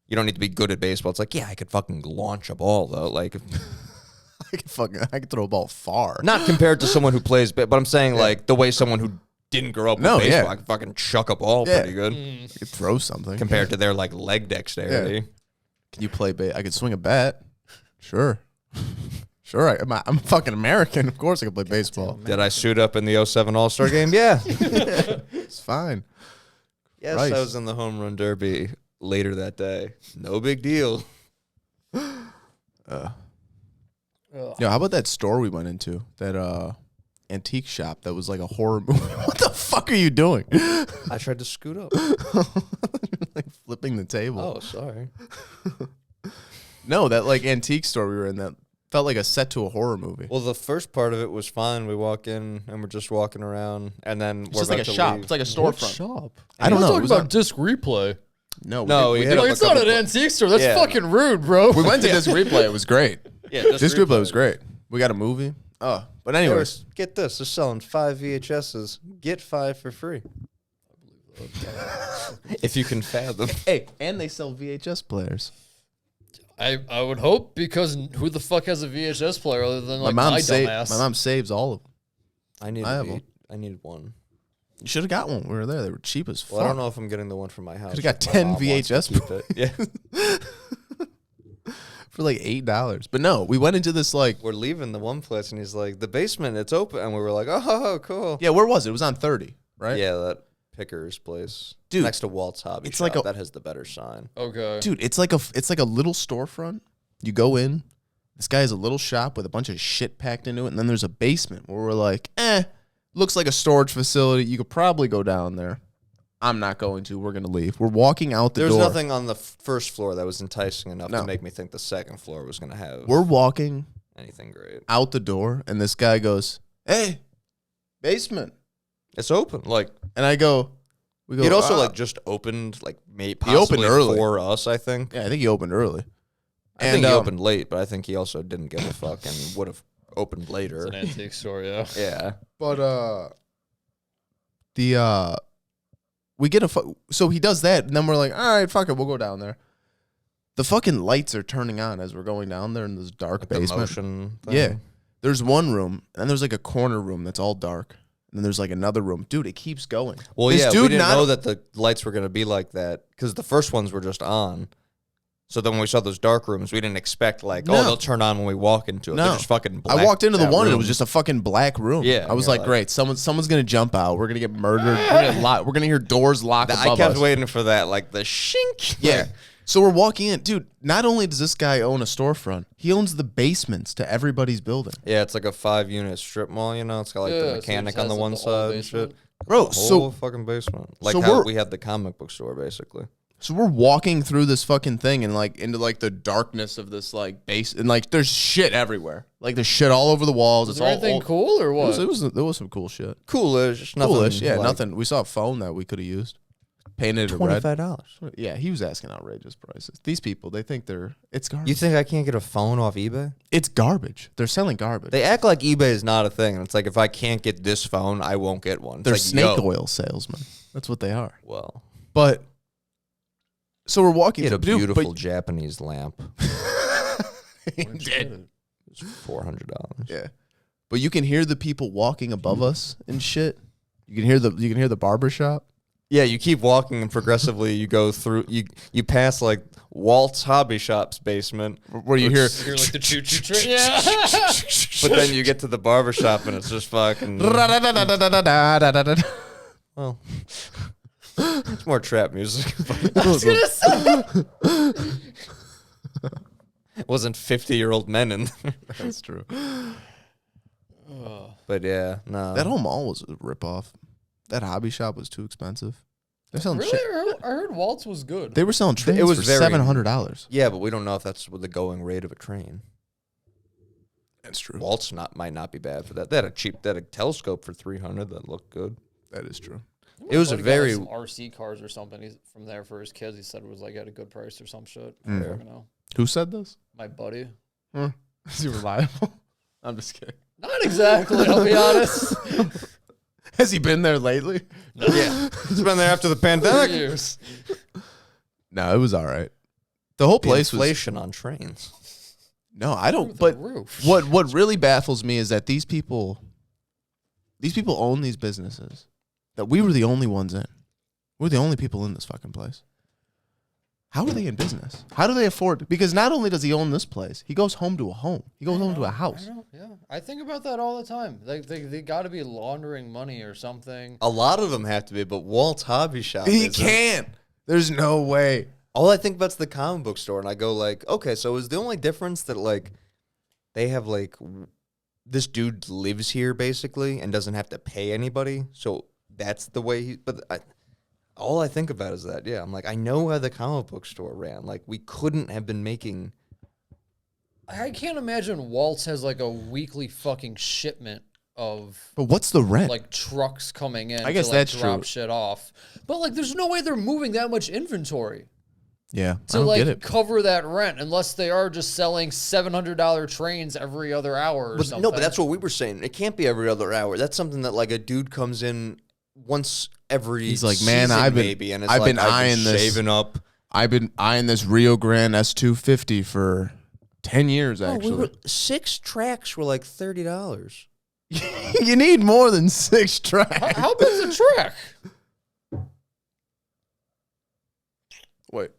[SPEAKER 3] you don't need to be good at baseball. It's like, yeah, I could fucking launch a ball though. Like,
[SPEAKER 1] I could throw a ball far.
[SPEAKER 3] not compared to someone who plays, but I'm saying like the way someone who didn't grow up with
[SPEAKER 1] No,
[SPEAKER 3] baseball,
[SPEAKER 1] yeah.
[SPEAKER 3] I could fucking chuck a ball
[SPEAKER 1] Yeah.
[SPEAKER 3] pretty good
[SPEAKER 2] Mm.
[SPEAKER 1] I could throw something.
[SPEAKER 3] compared to their like leg dexterity.
[SPEAKER 1] Can you play I could swing a bat. Sure. Sure. I'm fucking American. Of course I can play baseball.
[SPEAKER 3] Did I suit up in the 07 All-Star game? Yeah.
[SPEAKER 1] It's fine.
[SPEAKER 3] Yes,
[SPEAKER 1] Christ.
[SPEAKER 3] I was in the home run derby later that day. No big deal.
[SPEAKER 1] Yo, how about that store we went into? That antique shop that was like a horror movie. What the fuck are you doing?
[SPEAKER 3] I tried to scoot up.
[SPEAKER 1] Like flipping the table.
[SPEAKER 3] Oh, sorry.
[SPEAKER 1] No, that like antique store we were in that felt like a set to a horror movie.
[SPEAKER 3] Well, the first part of it was fine. We walk in and we're just walking around, and then
[SPEAKER 1] It's
[SPEAKER 3] we're
[SPEAKER 1] just like a
[SPEAKER 3] about to
[SPEAKER 1] shop.
[SPEAKER 3] leave.
[SPEAKER 1] It's like a
[SPEAKER 2] What
[SPEAKER 1] storefront.
[SPEAKER 2] shop?
[SPEAKER 1] I don't know. It
[SPEAKER 2] Talking
[SPEAKER 1] was
[SPEAKER 2] about
[SPEAKER 1] on-
[SPEAKER 2] disc replay.
[SPEAKER 1] No,
[SPEAKER 3] No, we
[SPEAKER 1] did
[SPEAKER 3] hit
[SPEAKER 2] No,
[SPEAKER 3] up a
[SPEAKER 2] it's not
[SPEAKER 3] couple
[SPEAKER 2] an antique store. That's
[SPEAKER 3] Yeah.
[SPEAKER 2] fucking rude, bro.
[SPEAKER 1] We went to Disc Replay. It was great.
[SPEAKER 3] Yeah,
[SPEAKER 1] Disc Replay was great. We got a movie. Oh, but anyways,
[SPEAKER 3] Get this. They're selling 5 VHSs. Get 5 for free. If you can fathom.
[SPEAKER 1] hey, and they sell VHS players.
[SPEAKER 2] I would hope, because who the fuck has a VHS player other than like
[SPEAKER 1] my
[SPEAKER 2] my
[SPEAKER 1] mom
[SPEAKER 2] dumbass?
[SPEAKER 1] my mom saves all of them.
[SPEAKER 3] I
[SPEAKER 1] have one.
[SPEAKER 3] I need one.
[SPEAKER 1] You should have got one. We were there. They were cheap as fuck.
[SPEAKER 3] Well, I don't know if I'm getting the one from my house.
[SPEAKER 1] Could've got
[SPEAKER 3] if my
[SPEAKER 1] 10
[SPEAKER 3] mom wants to
[SPEAKER 1] VHS
[SPEAKER 3] keep it. Yeah.
[SPEAKER 1] For like $8. But no, we went into this like
[SPEAKER 3] We're leaving the one place, and he's like, the basement, it's open. And we were like, oh, cool.
[SPEAKER 1] yeah, where was it? It was on 30, right?
[SPEAKER 3] Yeah, that Picker's place.
[SPEAKER 1] Dude,
[SPEAKER 3] next to Walt's Hobby
[SPEAKER 1] it's
[SPEAKER 3] Shop.
[SPEAKER 1] like a-
[SPEAKER 3] that has the better sign.
[SPEAKER 2] Okay.
[SPEAKER 1] Dude, it's like a little storefront. You go in. This guy has a little shop with a bunch of shit packed into it, and then there's a basement where we're like, looks like a storage facility. You could probably go down there. I'm not going to. We're going to leave. We're walking out the
[SPEAKER 3] There
[SPEAKER 1] door.
[SPEAKER 3] was nothing on the first floor that was enticing enough to make me think the second floor was going to have
[SPEAKER 1] We're walking
[SPEAKER 3] anything great.
[SPEAKER 1] out the door, and this guy goes, "Hey, basement."
[SPEAKER 3] It's open. Like,
[SPEAKER 1] And I go, we go.
[SPEAKER 3] it also like just opened, like maybe
[SPEAKER 1] He opened
[SPEAKER 3] possibly
[SPEAKER 1] early.
[SPEAKER 3] for us, I think.
[SPEAKER 1] Yeah, I think he opened early.
[SPEAKER 3] I think he opened late, but I think he also didn't give a fuck and would have opened later.
[SPEAKER 2] It's an antique store, yeah.
[SPEAKER 3] Yeah.
[SPEAKER 1] But we get so he does that, and then we're like, all right, fuck it, we'll go down there. The fucking lights are turning on as we're going down there in this dark
[SPEAKER 3] Like
[SPEAKER 1] basement.
[SPEAKER 3] the motion thing.
[SPEAKER 1] Yeah. There's one room, and there's like a corner room that's all dark. And then there's like another room. Dude, it keeps going.
[SPEAKER 3] Well,
[SPEAKER 1] This
[SPEAKER 3] yeah,
[SPEAKER 1] dude
[SPEAKER 3] we didn't
[SPEAKER 1] not-
[SPEAKER 3] know that the lights were going to be like that because the first ones were just on. So then when we saw those dark rooms, we didn't expect like,
[SPEAKER 1] No.
[SPEAKER 3] oh, they'll turn on when we walk into it.
[SPEAKER 1] No.
[SPEAKER 3] They're just fucking black.
[SPEAKER 1] I walked into the
[SPEAKER 3] that
[SPEAKER 1] one, and it
[SPEAKER 3] room.
[SPEAKER 1] was just a fucking black room.
[SPEAKER 3] Yeah,
[SPEAKER 1] I was
[SPEAKER 3] you're
[SPEAKER 1] like,
[SPEAKER 3] like-
[SPEAKER 1] great, someone's gonna jump out. We're gonna get murdered. We're gonna hear doors lock
[SPEAKER 3] I
[SPEAKER 1] above
[SPEAKER 3] kept
[SPEAKER 1] us.
[SPEAKER 3] waiting for that, like the shink.
[SPEAKER 1] Yeah. So we're walking in, dude. Not only does this guy own a storefront, he owns the basements to everybody's building,
[SPEAKER 3] Yeah, it's like a 5-unit strip mall, you know? It's got like
[SPEAKER 2] Yeah,
[SPEAKER 3] the
[SPEAKER 2] so it
[SPEAKER 3] mechanic
[SPEAKER 2] has,
[SPEAKER 3] on the
[SPEAKER 2] like,
[SPEAKER 3] one
[SPEAKER 2] the whole
[SPEAKER 3] side and
[SPEAKER 2] basement.
[SPEAKER 3] shit.
[SPEAKER 1] bro.
[SPEAKER 3] Whole
[SPEAKER 1] So
[SPEAKER 3] fucking basement. Like
[SPEAKER 1] so
[SPEAKER 3] how
[SPEAKER 1] we're-
[SPEAKER 3] we had the comic book store, basically.
[SPEAKER 1] So we're walking through this fucking thing and like into like the darkness of this like base, and like there's shit everywhere. Like there's shit all over the walls.
[SPEAKER 2] Was
[SPEAKER 1] It's
[SPEAKER 2] there
[SPEAKER 1] all
[SPEAKER 2] anything
[SPEAKER 1] old.
[SPEAKER 2] cool or what?
[SPEAKER 1] There was some cool shit.
[SPEAKER 3] Coolish. Just nothing.
[SPEAKER 1] Coolish, yeah,
[SPEAKER 3] like
[SPEAKER 1] nothing. We saw a phone that we could have used, painted it red.
[SPEAKER 3] $25.
[SPEAKER 1] Yeah, he was asking outrageous prices. These people, they think it's garbage.
[SPEAKER 3] You think I can't get a phone off eBay?
[SPEAKER 1] It's garbage. They're selling garbage.
[SPEAKER 3] They act like eBay is not a thing. And it's like, if I can't get this phone, I won't get one. It's
[SPEAKER 1] They're
[SPEAKER 3] like,
[SPEAKER 1] snake
[SPEAKER 3] yo.
[SPEAKER 1] oil salesmen. That's what they are.
[SPEAKER 3] Well,
[SPEAKER 1] But so we're walking.
[SPEAKER 3] get a
[SPEAKER 1] dude,
[SPEAKER 3] beautiful Japanese lamp.
[SPEAKER 1] He did.
[SPEAKER 3] It's $400.
[SPEAKER 1] Yeah, but you can hear the people walking above us and shit. You can hear the barber shop.
[SPEAKER 3] Yeah, you keep walking and progressively you go through. You pass like Walt's Hobby Shop's basement,
[SPEAKER 1] Where you hear
[SPEAKER 2] You're like the choo-choo train. Yeah.
[SPEAKER 3] but then you get to the barber shop and it's just fucking. Well, it's more trap music. It wasn't 50-year-old men in there.
[SPEAKER 1] That's true.
[SPEAKER 3] But yeah, no.
[SPEAKER 1] That whole mall was a ripoff. That hobby shop was too expensive. They're selling
[SPEAKER 2] Really?
[SPEAKER 1] shit.
[SPEAKER 2] I heard Waltz was good.
[SPEAKER 1] They were selling trains
[SPEAKER 3] It was
[SPEAKER 1] for
[SPEAKER 3] very-
[SPEAKER 1] $700.
[SPEAKER 3] Yeah, but we don't know if that's what the going rate of a train.
[SPEAKER 1] That's true.
[SPEAKER 3] Waltz might not be bad for that. They had a telescope for $300 that looked good.
[SPEAKER 1] That is true.
[SPEAKER 3] It was a
[SPEAKER 2] Buddy got, like,
[SPEAKER 3] very
[SPEAKER 2] some RC cars or something from there for his kids. He said it was like at a good price or some shit.
[SPEAKER 1] Mm.
[SPEAKER 2] I don't know.
[SPEAKER 1] Who said this?
[SPEAKER 2] My buddy.
[SPEAKER 1] Is he reliable? I'm just kidding.
[SPEAKER 2] Not exactly, I'll be honest.
[SPEAKER 1] Has he been there lately?
[SPEAKER 3] yeah. It's been there after the pandemic.
[SPEAKER 2] Years.
[SPEAKER 1] No, it was all right. The whole place was.
[SPEAKER 3] Inflation on trains.
[SPEAKER 1] No, I don't.
[SPEAKER 2] Through the
[SPEAKER 1] But
[SPEAKER 2] roof.
[SPEAKER 1] what really baffles me is that these people own these businesses that we were the only ones in. We're the only people in this fucking place. How are they in business? How do they afford? Because not only does he own this place, he goes home to a home. He goes home to a house.
[SPEAKER 2] I know, yeah. I think about that all the time. They got to be laundering money or something.
[SPEAKER 3] A lot of them have to be, but Walt's Hobby Shop.
[SPEAKER 1] He
[SPEAKER 3] isn't.
[SPEAKER 1] can't. There's no way.
[SPEAKER 3] All I think about's the comic book store, and I go like, okay, so is the only difference that like they have like this dude lives here basically and doesn't have to pay anybody, so that's the way he. But all I think about is that, yeah, I'm like, I know how the comic book store ran. Like, we couldn't have been making.
[SPEAKER 2] I can't imagine Waltz has like a weekly fucking shipment of
[SPEAKER 1] But what's the rent?
[SPEAKER 2] like trucks coming in.
[SPEAKER 1] I guess
[SPEAKER 2] to, like,
[SPEAKER 1] that's
[SPEAKER 2] drop
[SPEAKER 1] true.
[SPEAKER 2] shit off. But like, there's no way they're moving that much inventory
[SPEAKER 1] yeah, I
[SPEAKER 2] to
[SPEAKER 1] don't
[SPEAKER 2] like
[SPEAKER 1] get it.
[SPEAKER 2] cover that rent, unless they are just selling $700 trains every other hour or
[SPEAKER 3] But
[SPEAKER 2] something.
[SPEAKER 3] no, but that's what we were saying. It can't be every other hour. That's something that like a dude comes in once every.
[SPEAKER 1] He's like, man,
[SPEAKER 3] season
[SPEAKER 1] I've been-
[SPEAKER 3] maybe, and it's
[SPEAKER 1] I've
[SPEAKER 3] like,
[SPEAKER 1] been eyeing this.
[SPEAKER 3] saving up.
[SPEAKER 1] I've been eyeing this Rio Grande S250 for 10 years, actually.
[SPEAKER 3] 6 tracks were like $30.
[SPEAKER 1] You need more than 6 tracks.
[SPEAKER 2] How big's a track?
[SPEAKER 1] Wait.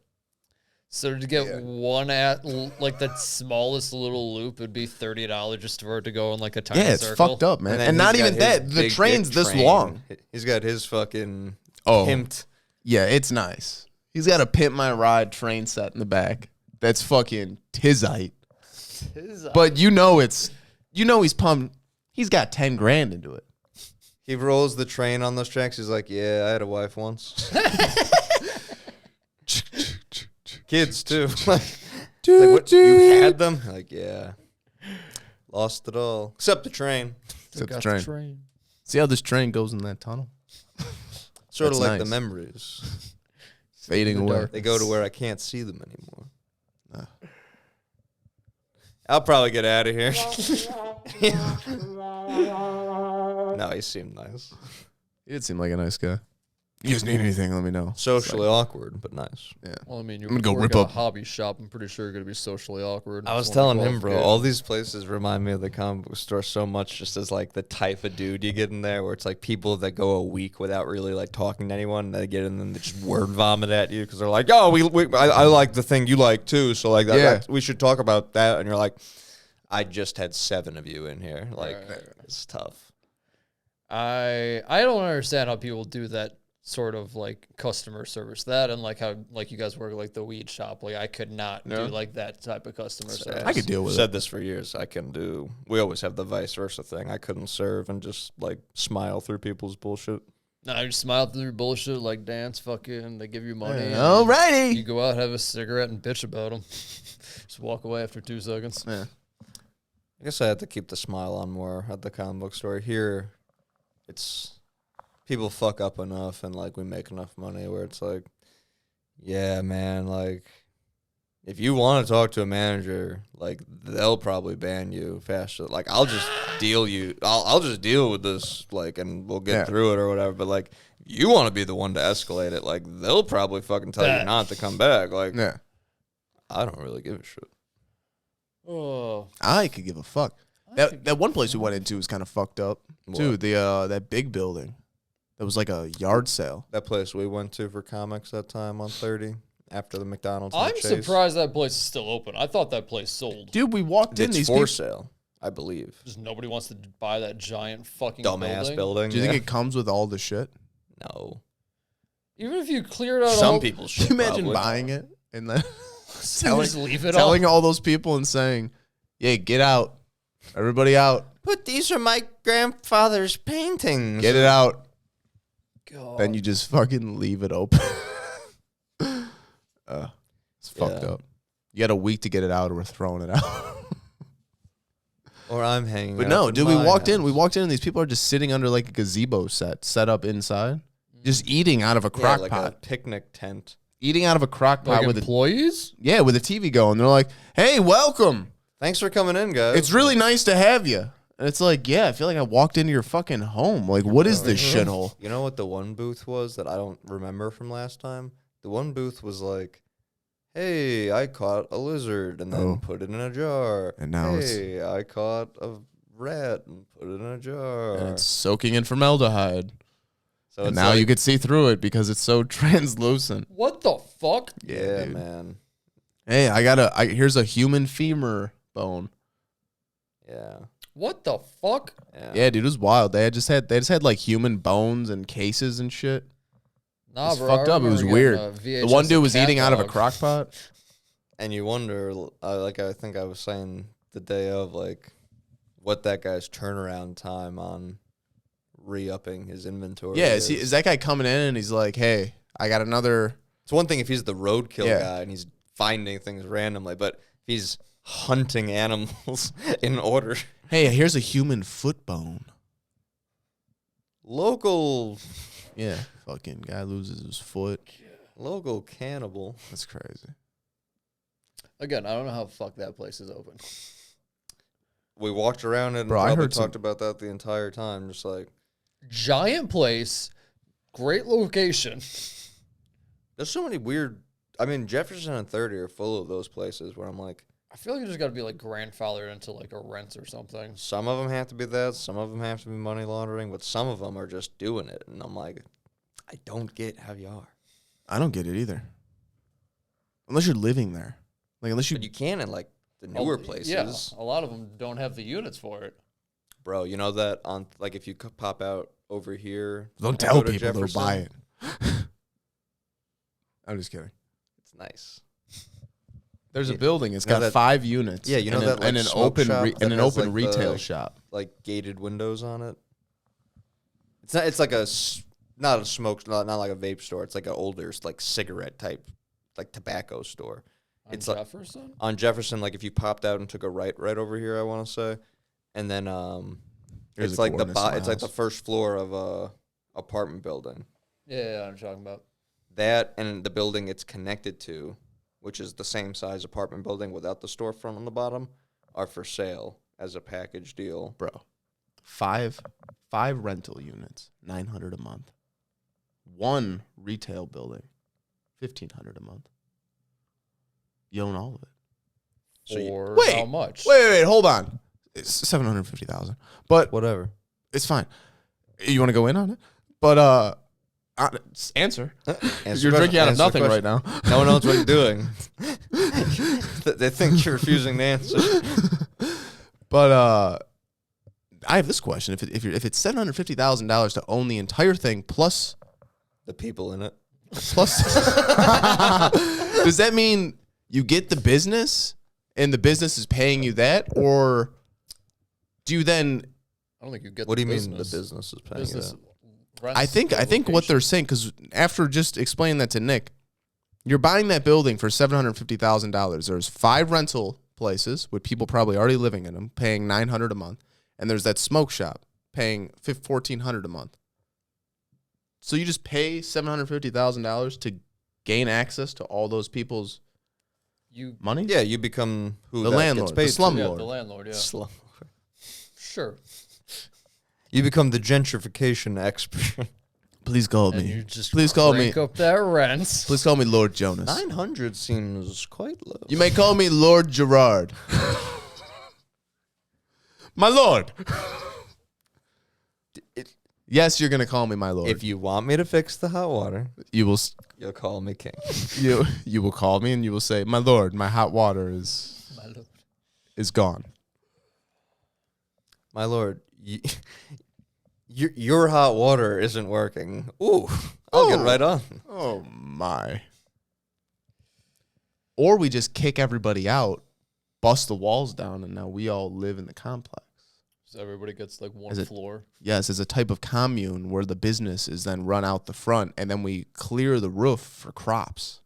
[SPEAKER 2] So to get one at like the smallest little loop would be $30 just for it to go in like a tiny
[SPEAKER 1] Yeah, it's
[SPEAKER 2] circle.
[SPEAKER 1] fucked up, man.
[SPEAKER 3] then
[SPEAKER 1] And
[SPEAKER 3] he's
[SPEAKER 1] not
[SPEAKER 3] got
[SPEAKER 1] even
[SPEAKER 3] his
[SPEAKER 1] that. The
[SPEAKER 3] big
[SPEAKER 1] train's
[SPEAKER 3] dick
[SPEAKER 1] this
[SPEAKER 3] train.
[SPEAKER 1] long.
[SPEAKER 3] He's got his fucking
[SPEAKER 1] Oh.
[SPEAKER 3] pimped.
[SPEAKER 1] Yeah, it's nice. He's got a Pimp My Ride train set in the back. That's fucking tizite. But he's pumped. He's got 10 grand into it.
[SPEAKER 3] He rolls the train on those tracks. He's like, yeah, I had a wife once. Kids, too. Like, what, you had them? Like, yeah. Lost it all. Except the train.
[SPEAKER 1] Except the train. See how this train goes in that tunnel?
[SPEAKER 3] Sort of
[SPEAKER 1] That's
[SPEAKER 3] like
[SPEAKER 1] nice.
[SPEAKER 3] the memories.
[SPEAKER 1] Fading away.
[SPEAKER 3] They go to where I can't see them anymore. I'll probably get out of here. No, he seemed nice.
[SPEAKER 1] He did seem like a nice guy. You guys need anything, let me know.
[SPEAKER 3] Socially awkward, but nice.
[SPEAKER 1] Yeah.
[SPEAKER 2] Well, I mean, you're
[SPEAKER 1] I'm gonna go
[SPEAKER 2] working
[SPEAKER 1] rip
[SPEAKER 2] at
[SPEAKER 1] up.
[SPEAKER 2] a hobby shop. I'm pretty sure you're going to be socially awkward.
[SPEAKER 3] I was
[SPEAKER 2] It's
[SPEAKER 3] telling
[SPEAKER 2] only
[SPEAKER 3] him, bro,
[SPEAKER 2] 12K.
[SPEAKER 3] all these places remind me of the comic book store so much just as, like, the type of dude you get in there where it's, like, people that go a week without really, like, talking to anyone. And they get in and they just word vomit at you because they're like, oh, I like the thing you like, too. So, like, we should talk about that. And you're like, I just had 7 of you in here. Like, it's tough.
[SPEAKER 2] I don't understand how people do that sort of like customer service. That and like how like you guys work like the weed shop. Like I could not do like that type of customer service.
[SPEAKER 1] I could deal with it.
[SPEAKER 3] Said this for years. I can do. We always have the vice versa thing. I couldn't serve and just like smile through people's bullshit.
[SPEAKER 2] No, you smile through bullshit like dance, fucking. They give you money.
[SPEAKER 1] Alrighty.
[SPEAKER 2] You go out, have a cigarette, and bitch about them. Just walk away after 2 seconds.
[SPEAKER 1] Yeah.
[SPEAKER 3] I guess I had to keep the smile on more at the comic book store. Here, it's people fuck up enough and like we make enough money where it's like, yeah, man, like if you want to talk to a manager, like they'll probably ban you faster. Like I'll just I'll just deal with this, like, and we'll get through it or whatever. But like, if you want to be the one to escalate it, like they'll probably fucking tell you not to come back. Like, I don't really give a shit.
[SPEAKER 2] Oh,
[SPEAKER 1] I could give a fuck. That one place we went into was kind of fucked up too. The that big building. That was like a yard sale.
[SPEAKER 3] That place we went to for comics that time on 30 after the McDonald's.
[SPEAKER 2] I'm surprised that place is still open. I thought that place sold.
[SPEAKER 1] Dude, we walked in.
[SPEAKER 3] It's
[SPEAKER 1] these
[SPEAKER 3] for sale, I believe.
[SPEAKER 2] Just nobody wants to buy that giant fucking
[SPEAKER 3] dumbass building.
[SPEAKER 1] Do you think it comes with all the shit?
[SPEAKER 3] No.
[SPEAKER 2] Even if you cleared out
[SPEAKER 3] some people's shit.
[SPEAKER 1] Can you imagine
[SPEAKER 3] probably.
[SPEAKER 1] buying it and then
[SPEAKER 2] just leave it
[SPEAKER 1] telling all those people and saying, "Yeah, get out, everybody out."
[SPEAKER 3] But these are my grandfather's paintings.
[SPEAKER 1] Get it out.
[SPEAKER 2] God.
[SPEAKER 1] Then you just fucking leave it open. It's fucked up. You got a week to get it out, or we're throwing it out.
[SPEAKER 3] Or I'm hanging.
[SPEAKER 1] But
[SPEAKER 3] out
[SPEAKER 1] no,
[SPEAKER 3] in
[SPEAKER 1] dude, we
[SPEAKER 3] my
[SPEAKER 1] walked in.
[SPEAKER 3] house.
[SPEAKER 1] We walked in, and these people are just sitting under like a gazebo set up inside, just eating out of a crock
[SPEAKER 3] like
[SPEAKER 1] pot,
[SPEAKER 3] a picnic tent.
[SPEAKER 1] eating out of a crock pot
[SPEAKER 2] Like
[SPEAKER 1] with
[SPEAKER 2] employees?
[SPEAKER 1] with a TV going. They're like, "Hey, welcome.
[SPEAKER 3] Thanks for coming in, guys.
[SPEAKER 1] It's really nice to have you." And it's like, yeah, I feel like I walked into your fucking home. Like, what is this shithole?
[SPEAKER 3] You know what the one booth was that I don't remember from last time? The one booth was like, hey, I caught a lizard and then put it in a jar.
[SPEAKER 1] And now
[SPEAKER 3] hey, I caught a rat and put it in a jar.
[SPEAKER 1] And it's soaking in formaldehyde.
[SPEAKER 3] So
[SPEAKER 1] And now
[SPEAKER 3] like,
[SPEAKER 1] you could see through it because it's so translucent.
[SPEAKER 2] What the fuck?
[SPEAKER 3] yeah,
[SPEAKER 1] dude.
[SPEAKER 3] man.
[SPEAKER 1] Hey, here's a human femur bone.
[SPEAKER 3] Yeah.
[SPEAKER 2] What the fuck?
[SPEAKER 1] Yeah, dude, it was wild. They just had like human bones and cases and shit.
[SPEAKER 2] Nah,
[SPEAKER 1] It was
[SPEAKER 2] bro,
[SPEAKER 1] fucked
[SPEAKER 2] I
[SPEAKER 1] up. It was
[SPEAKER 2] remember
[SPEAKER 1] weird.
[SPEAKER 2] getting a
[SPEAKER 1] The one
[SPEAKER 2] VHS
[SPEAKER 1] dude was
[SPEAKER 2] cat
[SPEAKER 1] eating out of a
[SPEAKER 2] dog.
[SPEAKER 1] crock pot.
[SPEAKER 3] And you wonder, like I think I was saying the day of, like, what that guy's turnaround time on re-upping his inventory
[SPEAKER 1] Yeah, is that guy coming in and he's like, hey, I got another.
[SPEAKER 3] It's one thing if he's the roadkill guy and he's finding things randomly, but if he's hunting animals in order.
[SPEAKER 1] Hey, here's a human foot bone.
[SPEAKER 3] Local
[SPEAKER 1] Fucking guy loses his foot.
[SPEAKER 3] local cannibal.
[SPEAKER 1] That's crazy.
[SPEAKER 2] Again, I don't know how the fuck that place is open.
[SPEAKER 3] We walked around it and
[SPEAKER 1] Bro, I
[SPEAKER 3] probably
[SPEAKER 1] heard
[SPEAKER 3] talked about that the entire time, just like
[SPEAKER 2] Giant place, great location.
[SPEAKER 3] there's so many weird. I mean, Jefferson and 30 are full of those places where I'm like,
[SPEAKER 2] I feel like you just got to be like grandfathered into like a rent or something.
[SPEAKER 3] some of them have to be that, some of them have to be money laundering, but some of them are just doing it, and I'm like, I don't get how you are.
[SPEAKER 1] I don't get it either. Unless you're living there. Like, unless you.
[SPEAKER 3] But you can in like the newer
[SPEAKER 2] Oh,
[SPEAKER 3] places.
[SPEAKER 2] Yeah, a lot of them don't have the units for it.
[SPEAKER 3] Bro, you know that on like if you pop out over here.
[SPEAKER 1] Don't
[SPEAKER 3] and
[SPEAKER 1] tell
[SPEAKER 3] go to
[SPEAKER 1] people they'll
[SPEAKER 3] Jefferson,
[SPEAKER 1] buy it. I'm just kidding.
[SPEAKER 3] It's nice.
[SPEAKER 1] There's a
[SPEAKER 3] You
[SPEAKER 1] building. It's
[SPEAKER 3] know
[SPEAKER 1] got
[SPEAKER 3] that-
[SPEAKER 1] 5 units.
[SPEAKER 3] Yeah, you know
[SPEAKER 1] and
[SPEAKER 3] that,
[SPEAKER 1] an,
[SPEAKER 3] like,
[SPEAKER 1] and an
[SPEAKER 3] smoke
[SPEAKER 1] open
[SPEAKER 3] shop
[SPEAKER 1] re-
[SPEAKER 3] that
[SPEAKER 1] and an
[SPEAKER 3] has,
[SPEAKER 1] open
[SPEAKER 3] like, the-
[SPEAKER 1] retail shop.
[SPEAKER 3] Like gated windows on it. It's like not a smoke, not like a vape store. It's like an older, like cigarette type, like tobacco store. It's
[SPEAKER 2] Jefferson?
[SPEAKER 3] Like on Jefferson. Like if you popped out and took a right over here, I want to say, and then it's like it's like the first floor of a apartment building.
[SPEAKER 2] Yeah, I'm talking about
[SPEAKER 3] That and the building it's connected to, which is the same size apartment building without the storefront on the bottom, are for sale as a package deal.
[SPEAKER 1] Bro, five rental units, $900 a month. One retail building, $1,500 a month. You own all of it.
[SPEAKER 2] So how much?
[SPEAKER 1] Wait, hold on. It's $750,000, but
[SPEAKER 3] Whatever.
[SPEAKER 1] it's fine. You want to go in on it? But answer. You're drinking out of nothing right now.
[SPEAKER 3] No one knows what you're doing. They think you're refusing to answer.
[SPEAKER 1] But I have this question: if it's $750,000 to own the entire thing plus
[SPEAKER 3] The people in it.
[SPEAKER 1] does that mean you get the business and the business is paying you that, or do you then?
[SPEAKER 2] I don't think you get.
[SPEAKER 3] What do you
[SPEAKER 2] business.
[SPEAKER 3] mean the business is paying
[SPEAKER 2] Business
[SPEAKER 3] you?
[SPEAKER 1] I think what they're saying, because after just explaining that to Nick, you're buying that building for $750,000. There's 5 rental places with people probably already living in them, paying $900 a month, and there's that smoke shop paying $1,400 a month. So you just pay $750,000 to gain access to all those people's money?
[SPEAKER 3] Yeah, you become
[SPEAKER 1] the landlord, the slumlord.
[SPEAKER 2] Yeah, the landlord. Yeah,
[SPEAKER 3] Slumlord.
[SPEAKER 2] Sure.
[SPEAKER 3] You become the gentrification expert.
[SPEAKER 1] Please call
[SPEAKER 2] And
[SPEAKER 1] me.
[SPEAKER 2] you just
[SPEAKER 1] Please call me.
[SPEAKER 2] crank up that rent.
[SPEAKER 1] Please call me Lord Jonas.
[SPEAKER 3] 900 seems quite low.
[SPEAKER 1] You may call me Lord Gerard. My lord. Yes, you're gonna call me my lord.
[SPEAKER 3] If you want me to fix the hot water,
[SPEAKER 1] you will,
[SPEAKER 3] you'll call me king.
[SPEAKER 1] you will call me and you will say, my lord, my hot water is gone.
[SPEAKER 3] My lord, your hot water isn't working. Ooh, I'll get right on.
[SPEAKER 1] Oh my. Or we just kick everybody out, bust the walls down, and now we all live in the complex.
[SPEAKER 2] So everybody gets like one floor.
[SPEAKER 1] Yes, as a type of commune where the business is then run out the front, and then we clear the roof for crops.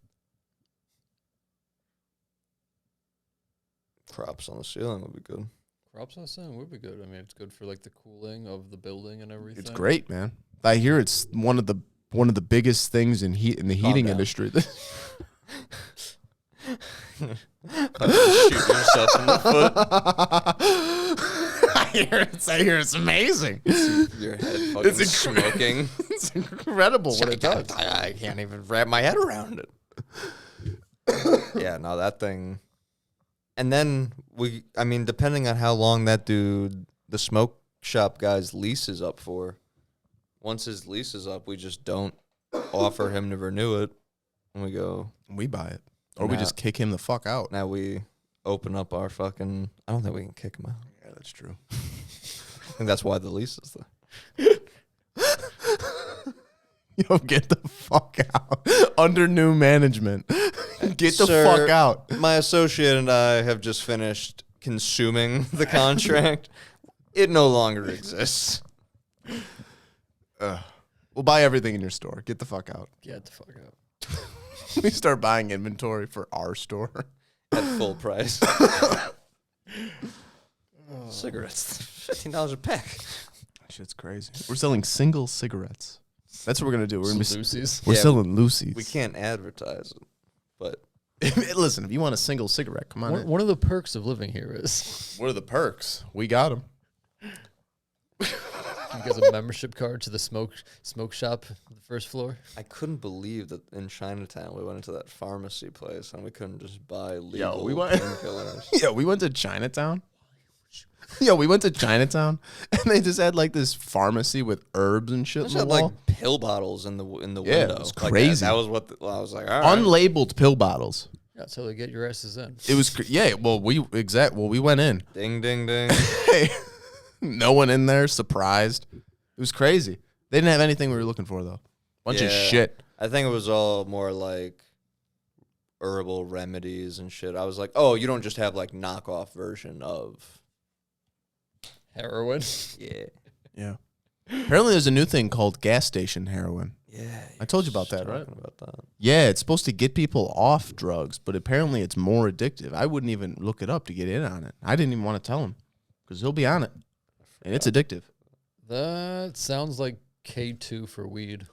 [SPEAKER 3] Crops on the ceiling would be good.
[SPEAKER 2] Crops on the ceiling would be good. I mean, it's good for like the cooling of the building and everything.
[SPEAKER 1] It's great, man. I hear it's one of the biggest things in the heating industry.
[SPEAKER 3] Shoot yourself in the foot.
[SPEAKER 1] I hear it's amazing.
[SPEAKER 3] Your head fucking smoking.
[SPEAKER 1] It's incredible what it does.
[SPEAKER 3] I can't even wrap my head around it. Yeah, no, that thing. And then depending on how long that dude, the smoke shop guy's lease is up for, once his lease is up, we just don't offer him to renew it. And
[SPEAKER 1] we buy it. Or we just kick him the fuck out.
[SPEAKER 3] Now we open up our fucking, I don't think we can kick him out.
[SPEAKER 1] Yeah, that's true.
[SPEAKER 3] I think that's why the lease is there.
[SPEAKER 1] Yo, get the fuck out. Under new management. Get the fuck out.
[SPEAKER 3] My associate and I have just finished consuming the contract. It no longer exists.
[SPEAKER 1] We'll buy everything in your store. Get the fuck out.
[SPEAKER 2] Get the fuck out.
[SPEAKER 1] We start buying inventory for our store.
[SPEAKER 3] At full price. Cigarettes. $15 a pack.
[SPEAKER 1] Shit's crazy. We're selling single cigarettes. That's what we're going to do. We're
[SPEAKER 2] Lucy's.
[SPEAKER 1] We're selling Lucy's.
[SPEAKER 3] We can't advertise it, but
[SPEAKER 1] listen, if you want a single cigarette, come on in.
[SPEAKER 2] One of the perks of living here is
[SPEAKER 1] What are the perks? We got them.
[SPEAKER 2] you get a membership card to the smoke shop on the first floor.
[SPEAKER 3] I couldn't believe that in Chinatown we went into that pharmacy place and we couldn't just buy legal painkillers.
[SPEAKER 1] Yeah, we went to Chinatown. Yeah, we went to Chinatown and they just had like this pharmacy with herbs and shit.
[SPEAKER 3] They
[SPEAKER 1] in
[SPEAKER 3] had
[SPEAKER 1] the wall.
[SPEAKER 3] like pill bottles in the window.
[SPEAKER 1] It was
[SPEAKER 3] Like
[SPEAKER 1] crazy.
[SPEAKER 3] that was what I was like. All right.
[SPEAKER 1] Unlabeled pill bottles.
[SPEAKER 2] Yeah, so they get your asses in.
[SPEAKER 1] It was Well, we went in.
[SPEAKER 3] Ding ding ding.
[SPEAKER 1] Hey, no one in there. Surprised. It was crazy. They didn't have anything we were looking for though. Bunch of shit.
[SPEAKER 3] I think it was all more like herbal remedies and shit. I was like, oh, you don't just have like knockoff version of
[SPEAKER 2] Heroin.
[SPEAKER 3] yeah.
[SPEAKER 1] Yeah. Apparently, there's a new thing called gas station heroin.
[SPEAKER 3] Yeah.
[SPEAKER 1] I told you about that, right?
[SPEAKER 3] About that.
[SPEAKER 1] Yeah, it's supposed to get people off drugs, but apparently it's more addictive. I wouldn't even look it up to get in on it. I didn't even want to tell him because he'll be on it, and it's addictive.
[SPEAKER 2] That sounds like K2 for weed.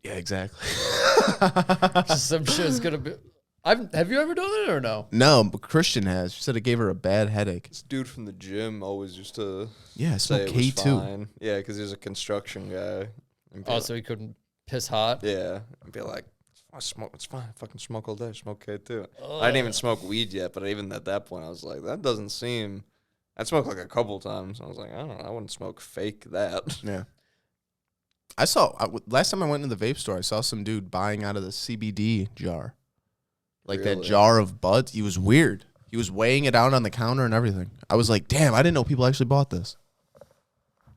[SPEAKER 1] Yeah, exactly.
[SPEAKER 2] Some shit's gonna be. Have you ever done it or no?
[SPEAKER 1] No, but Christian has. She said it gave her a bad headache.
[SPEAKER 3] This dude from the gym always used to
[SPEAKER 1] Yeah,
[SPEAKER 3] say
[SPEAKER 1] smoke
[SPEAKER 3] it was
[SPEAKER 1] K2.
[SPEAKER 3] fine. Yeah, because he was a construction guy. And be
[SPEAKER 2] Oh,
[SPEAKER 3] like,
[SPEAKER 2] so he couldn't piss hot.
[SPEAKER 3] yeah, and be like, I smoke. It's fine. I fucking smoke all day. Smoke K2. I didn't even smoke weed yet, but even at that point, I was like, that doesn't seem. I'd smoked like a couple times. I was like, I don't know. I wouldn't smoke fake that.
[SPEAKER 1] Yeah. I saw last time I went into the vape store, I saw some dude buying out of the CBD jar. Like that
[SPEAKER 3] Really?
[SPEAKER 1] jar of buds. He was weird. He was weighing it out on the counter and everything. I was like, damn, I didn't know people actually bought this.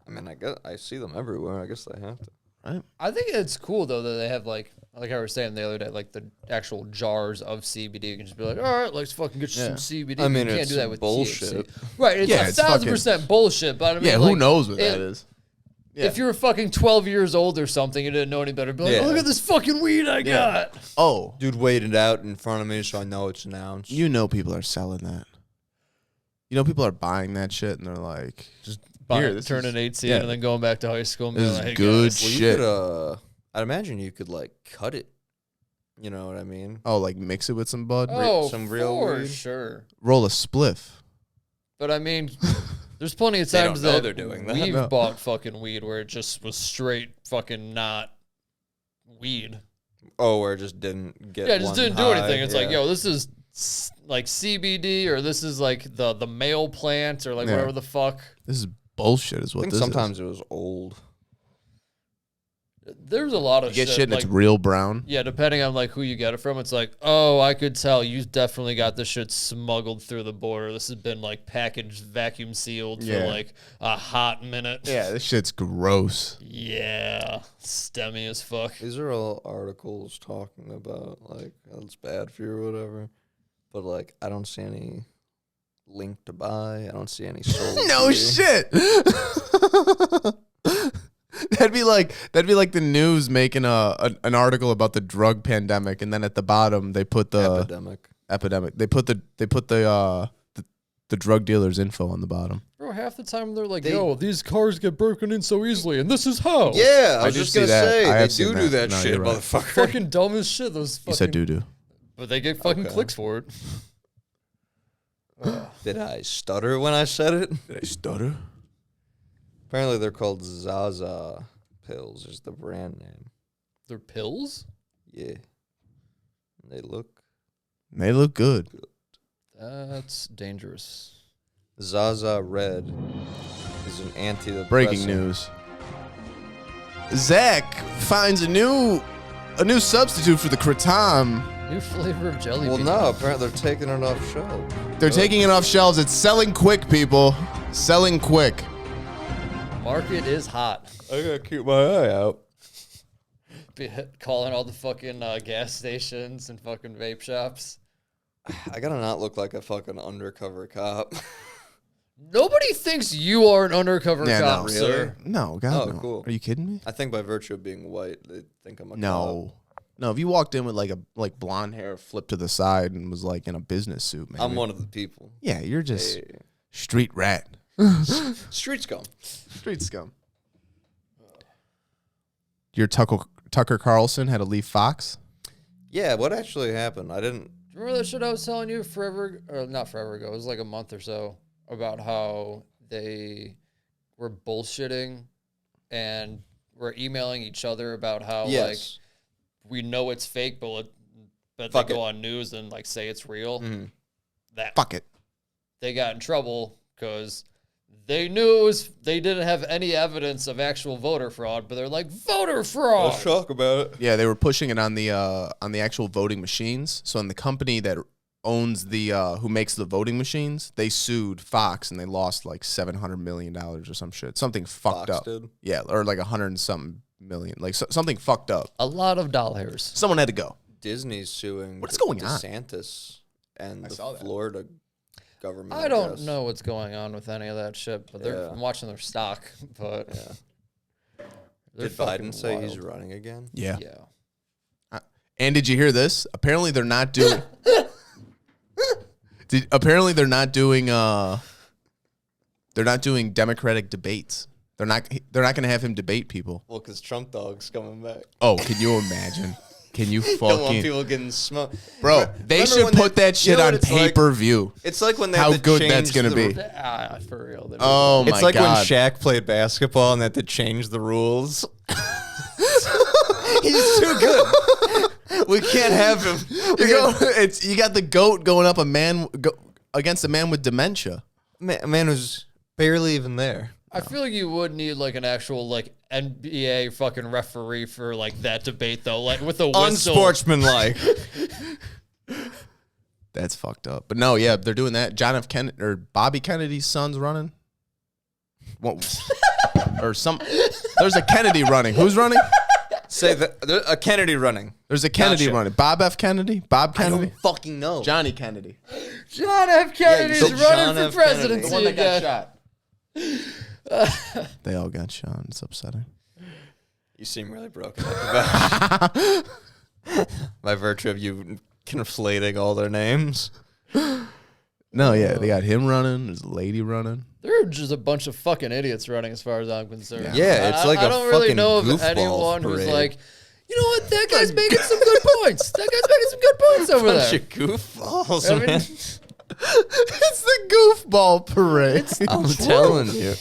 [SPEAKER 3] I mean, I guess I see them everywhere. I guess they have to.
[SPEAKER 1] Right?
[SPEAKER 2] I think it's cool though that they have like I was saying the other day, like the actual jars of CBD. You can just be like, all right, let's fucking get you
[SPEAKER 1] Yeah.
[SPEAKER 2] some CBD.
[SPEAKER 3] I mean,
[SPEAKER 2] you can't
[SPEAKER 3] it's
[SPEAKER 2] do that with
[SPEAKER 3] bullshit.
[SPEAKER 2] THC. Right? It's
[SPEAKER 1] Yeah, it's
[SPEAKER 2] 1,000% bullshit. But I mean,
[SPEAKER 1] Yeah,
[SPEAKER 2] like,
[SPEAKER 1] who knows what that is? Yeah.
[SPEAKER 2] If you're fucking 12 years old or something, you didn't know any better. Be like,
[SPEAKER 3] Yeah.
[SPEAKER 2] oh, look at this fucking weed I got.
[SPEAKER 1] Oh,
[SPEAKER 3] Dude weighed it out in front of me, so I know it's an ounce.
[SPEAKER 1] you know people are selling that. You know people are buying that shit and they're like, just here, this
[SPEAKER 2] Turning
[SPEAKER 1] is,
[SPEAKER 2] 18
[SPEAKER 1] yeah.
[SPEAKER 2] and then going back to high school and
[SPEAKER 1] This
[SPEAKER 2] being
[SPEAKER 1] is
[SPEAKER 2] like, hey,
[SPEAKER 1] good
[SPEAKER 2] guys.
[SPEAKER 3] Well, you
[SPEAKER 1] shit.
[SPEAKER 3] could, I'd imagine you could like cut it. You know what I mean?
[SPEAKER 1] Oh, like mix it with some bud?
[SPEAKER 2] Oh,
[SPEAKER 3] some real
[SPEAKER 2] for
[SPEAKER 3] weed?
[SPEAKER 2] sure.
[SPEAKER 1] Roll a spliff.
[SPEAKER 2] But I mean, there's plenty of
[SPEAKER 3] They don't
[SPEAKER 2] times
[SPEAKER 3] know
[SPEAKER 2] that
[SPEAKER 3] they're doing that.
[SPEAKER 2] we've
[SPEAKER 1] No.
[SPEAKER 2] bought fucking weed where it just was straight fucking not weed.
[SPEAKER 3] Oh, or just didn't get.
[SPEAKER 2] Yeah, it just
[SPEAKER 3] one
[SPEAKER 2] didn't do
[SPEAKER 3] high,
[SPEAKER 2] anything. It's like,
[SPEAKER 3] yeah.
[SPEAKER 2] yo, this is like CBD or this is like the male plant or like
[SPEAKER 1] Yeah.
[SPEAKER 2] whatever the fuck.
[SPEAKER 1] This is bullshit is
[SPEAKER 3] I
[SPEAKER 1] what
[SPEAKER 3] think
[SPEAKER 1] this
[SPEAKER 3] sometimes it was old.
[SPEAKER 2] There's a lot of
[SPEAKER 1] is. You get shit and
[SPEAKER 2] like,
[SPEAKER 1] it's real brown.
[SPEAKER 2] yeah, depending on like who you get it from, it's like, oh, I could tell you definitely got this shit smuggled through the border. This has been like packaged, vacuum sealed for
[SPEAKER 1] Yeah.
[SPEAKER 2] like a hot minute.
[SPEAKER 1] Yeah, this shit's gross.
[SPEAKER 2] Yeah, stemmy as fuck.
[SPEAKER 3] These are all articles talking about like how it's bad for you or whatever, but like I don't see any link to buy. I don't see any sold.
[SPEAKER 1] No
[SPEAKER 3] to.
[SPEAKER 1] shit. That'd be like the news making an article about the drug pandemic, and then at the bottom they put the
[SPEAKER 3] Epidemic.
[SPEAKER 1] They put the drug dealer's info on the bottom.
[SPEAKER 2] Bro, half the time they're like, yo, these cars get broken in so easily, and this is how.
[SPEAKER 3] Yeah, I
[SPEAKER 1] I
[SPEAKER 3] was
[SPEAKER 1] did
[SPEAKER 3] just
[SPEAKER 1] see
[SPEAKER 3] gonna
[SPEAKER 1] that.
[SPEAKER 3] say
[SPEAKER 1] I
[SPEAKER 3] they
[SPEAKER 1] have seen
[SPEAKER 3] do
[SPEAKER 1] that.
[SPEAKER 3] that
[SPEAKER 1] No,
[SPEAKER 3] shit,
[SPEAKER 1] you're right.
[SPEAKER 3] motherfucker.
[SPEAKER 2] Fucking dumb as shit. Those fucking.
[SPEAKER 1] You said doo doo.
[SPEAKER 2] But they get fucking
[SPEAKER 3] Okay.
[SPEAKER 2] clicks for it.
[SPEAKER 3] Did I stutter when I said it?
[SPEAKER 1] Did I stutter?
[SPEAKER 3] Apparently they're called Zaza pills. Is the brand name?
[SPEAKER 2] They're pills?
[SPEAKER 3] Yeah, they look.
[SPEAKER 1] They look good.
[SPEAKER 2] That's dangerous.
[SPEAKER 3] Zaza Red is an antidepressant.
[SPEAKER 1] Breaking news. Zach finds a new substitute for the kratom.
[SPEAKER 2] New flavor of jelly
[SPEAKER 3] Well,
[SPEAKER 2] bean.
[SPEAKER 3] no, apparently they're taking it off shelf.
[SPEAKER 1] They're taking it off shelves. It's selling quick, people. Selling quick.
[SPEAKER 2] Market is hot.
[SPEAKER 3] I gotta keep my eye out.
[SPEAKER 2] Calling all the fucking gas stations and fucking vape shops.
[SPEAKER 3] I gotta not look like a fucking undercover cop.
[SPEAKER 2] Nobody thinks you are an undercover
[SPEAKER 1] Yeah,
[SPEAKER 2] cop,
[SPEAKER 1] no.
[SPEAKER 2] sir.
[SPEAKER 1] No, God,
[SPEAKER 3] Oh,
[SPEAKER 1] no.
[SPEAKER 3] cool.
[SPEAKER 1] Are you kidding me?
[SPEAKER 3] I think by virtue of being white, they think I'm a cop.
[SPEAKER 1] No. No, if you walked in with like blonde hair flipped to the side and was like in a business suit, maybe.
[SPEAKER 3] I'm one of the people.
[SPEAKER 1] Yeah, you're just
[SPEAKER 3] Hey.
[SPEAKER 1] street rat.
[SPEAKER 3] Street scum.
[SPEAKER 1] Street scum. Your Tucker Carlson had to leave Fox?
[SPEAKER 3] Yeah, what actually happened? I didn't.
[SPEAKER 2] Do you remember that shit I was telling you forever, or not forever ago? It was like a month or so about how they were bullshitting and were emailing each other about how like
[SPEAKER 3] Yes.
[SPEAKER 2] we know it's fake, but
[SPEAKER 3] Fuck
[SPEAKER 2] they go
[SPEAKER 3] it.
[SPEAKER 2] on news and like say it's real.
[SPEAKER 3] Mhm.
[SPEAKER 2] That
[SPEAKER 1] Fuck it.
[SPEAKER 2] they got in trouble because they knew they didn't have any evidence of actual voter fraud, but they're like voter fraud.
[SPEAKER 3] Let's talk about it.
[SPEAKER 1] Yeah, they were pushing it on the actual voting machines. So in the company that owns the who makes the voting machines, they sued Fox and they lost like $700 million or some shit. Something fucked
[SPEAKER 3] Fox
[SPEAKER 1] up.
[SPEAKER 3] did?
[SPEAKER 1] Yeah, or like 100 and something million. Like something fucked up.
[SPEAKER 2] A lot of dollars.
[SPEAKER 1] Someone had to go.
[SPEAKER 3] Disney's suing
[SPEAKER 1] What's going on?
[SPEAKER 3] DeSantis and
[SPEAKER 1] I
[SPEAKER 3] the
[SPEAKER 1] saw that.
[SPEAKER 3] Florida government.
[SPEAKER 2] I don't
[SPEAKER 3] guess.
[SPEAKER 2] know what's going on with any of that shit, but
[SPEAKER 3] Yeah.
[SPEAKER 2] I'm watching their stock. But
[SPEAKER 3] Yeah. Did Biden say he's running again?
[SPEAKER 1] Yeah.
[SPEAKER 2] Yeah.
[SPEAKER 1] And did you hear this? Apparently they're not doing. Apparently they're not doing. They're not doing Democratic debates. They're not going to have him debate people.
[SPEAKER 3] Well, because Trump dog's coming back.
[SPEAKER 1] Oh, can you imagine? Can you
[SPEAKER 3] Don't want
[SPEAKER 1] fucking
[SPEAKER 3] people getting smoked.
[SPEAKER 1] bro? They
[SPEAKER 3] Remember
[SPEAKER 1] should
[SPEAKER 3] when
[SPEAKER 1] put that shit
[SPEAKER 3] you know what
[SPEAKER 1] on
[SPEAKER 3] it's like?
[SPEAKER 1] pay-per-view.
[SPEAKER 3] It's like when they
[SPEAKER 1] How
[SPEAKER 3] had to
[SPEAKER 1] good
[SPEAKER 3] change
[SPEAKER 1] that's gonna
[SPEAKER 3] the-
[SPEAKER 1] be.
[SPEAKER 2] For real.
[SPEAKER 1] Oh my
[SPEAKER 3] It's like
[SPEAKER 1] god!
[SPEAKER 3] when Shaq played basketball and they had to change the rules. He's too good. We can't have him.
[SPEAKER 1] You got the goat going up against a man with dementia.
[SPEAKER 3] Man was barely even there.
[SPEAKER 2] I feel like you would need like an actual like NBA fucking referee for like that debate though, like with a whistle.
[SPEAKER 3] Unsportsmanlike.
[SPEAKER 1] That's fucked up. But no, yeah, they're doing that. John F. Kennedy or Bobby Kennedy's son's running. What? Or some? There's a Kennedy running. Who's running?
[SPEAKER 3] Say that a Kennedy running.
[SPEAKER 1] There's a Kennedy
[SPEAKER 3] Gotcha.
[SPEAKER 1] running. Bob F. Kennedy. Bob
[SPEAKER 3] I
[SPEAKER 1] Kennedy.
[SPEAKER 3] don't fucking know.
[SPEAKER 1] Johnny Kennedy.
[SPEAKER 2] John F. Kennedy's
[SPEAKER 3] said
[SPEAKER 2] running
[SPEAKER 3] John
[SPEAKER 2] for
[SPEAKER 3] F.
[SPEAKER 2] presidency
[SPEAKER 3] Kennedy.
[SPEAKER 2] again.
[SPEAKER 1] shot. They all got shot. It's upsetting.
[SPEAKER 3] You seem really broken up about it. By virtue of you conflating all their names.
[SPEAKER 1] No, yeah, they got him running. There's a lady running.
[SPEAKER 2] There are just a bunch of fucking idiots running, as far as I'm concerned.
[SPEAKER 3] Yeah, it's like
[SPEAKER 2] I
[SPEAKER 3] a
[SPEAKER 2] don't really
[SPEAKER 3] fucking
[SPEAKER 2] know of
[SPEAKER 3] goofball
[SPEAKER 2] anyone who's
[SPEAKER 3] parade.
[SPEAKER 2] like, you know what, that guy's making some good points. That guy's making some good points over
[SPEAKER 3] Bunch
[SPEAKER 2] there.
[SPEAKER 3] of goofballs,
[SPEAKER 2] I mean,
[SPEAKER 3] man.
[SPEAKER 1] It's the goofball parade.
[SPEAKER 3] I'm telling you.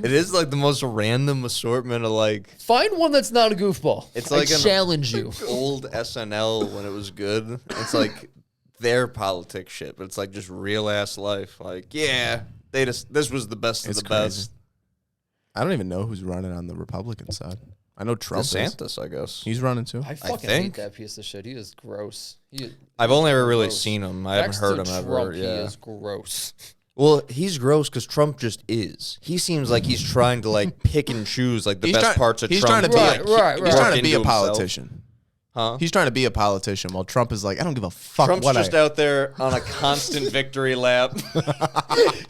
[SPEAKER 3] It is like the most random assortment of like
[SPEAKER 2] find one that's not a goofball.
[SPEAKER 3] It's
[SPEAKER 2] I
[SPEAKER 3] like an-
[SPEAKER 2] challenge you.
[SPEAKER 3] old SNL when it was good. It's like their politics shit, but it's like just real ass life. Like, yeah, this was the best of
[SPEAKER 1] It's
[SPEAKER 3] the
[SPEAKER 1] crazy.
[SPEAKER 3] best.
[SPEAKER 1] I don't even know who's running on the Republican side. I know Trump is.
[SPEAKER 3] DeSantis, I guess.
[SPEAKER 1] He's running too.
[SPEAKER 2] I fucking
[SPEAKER 3] think.
[SPEAKER 2] hate that piece of shit. He is gross.
[SPEAKER 3] I've only ever really
[SPEAKER 2] gross.
[SPEAKER 3] seen him. I haven't
[SPEAKER 2] Next
[SPEAKER 3] heard
[SPEAKER 2] to
[SPEAKER 3] him
[SPEAKER 2] Trump,
[SPEAKER 3] ever.
[SPEAKER 2] He
[SPEAKER 3] Yeah.
[SPEAKER 2] is gross.
[SPEAKER 3] Well, he's gross because Trump just is. He seems like he's trying to like pick and choose like the
[SPEAKER 1] He's
[SPEAKER 3] best
[SPEAKER 1] trying-
[SPEAKER 3] parts of
[SPEAKER 1] he's
[SPEAKER 3] Trump.
[SPEAKER 1] trying to be
[SPEAKER 2] Right,
[SPEAKER 1] a,
[SPEAKER 2] right,
[SPEAKER 1] He's
[SPEAKER 2] right.
[SPEAKER 1] trying to
[SPEAKER 3] Work
[SPEAKER 1] be a
[SPEAKER 3] into himself.
[SPEAKER 1] politician.
[SPEAKER 3] Huh?
[SPEAKER 1] He's trying to be a politician while Trump is like, I don't give a fuck
[SPEAKER 3] Trump's
[SPEAKER 1] what
[SPEAKER 3] just
[SPEAKER 1] I.
[SPEAKER 3] out there on a constant victory lap.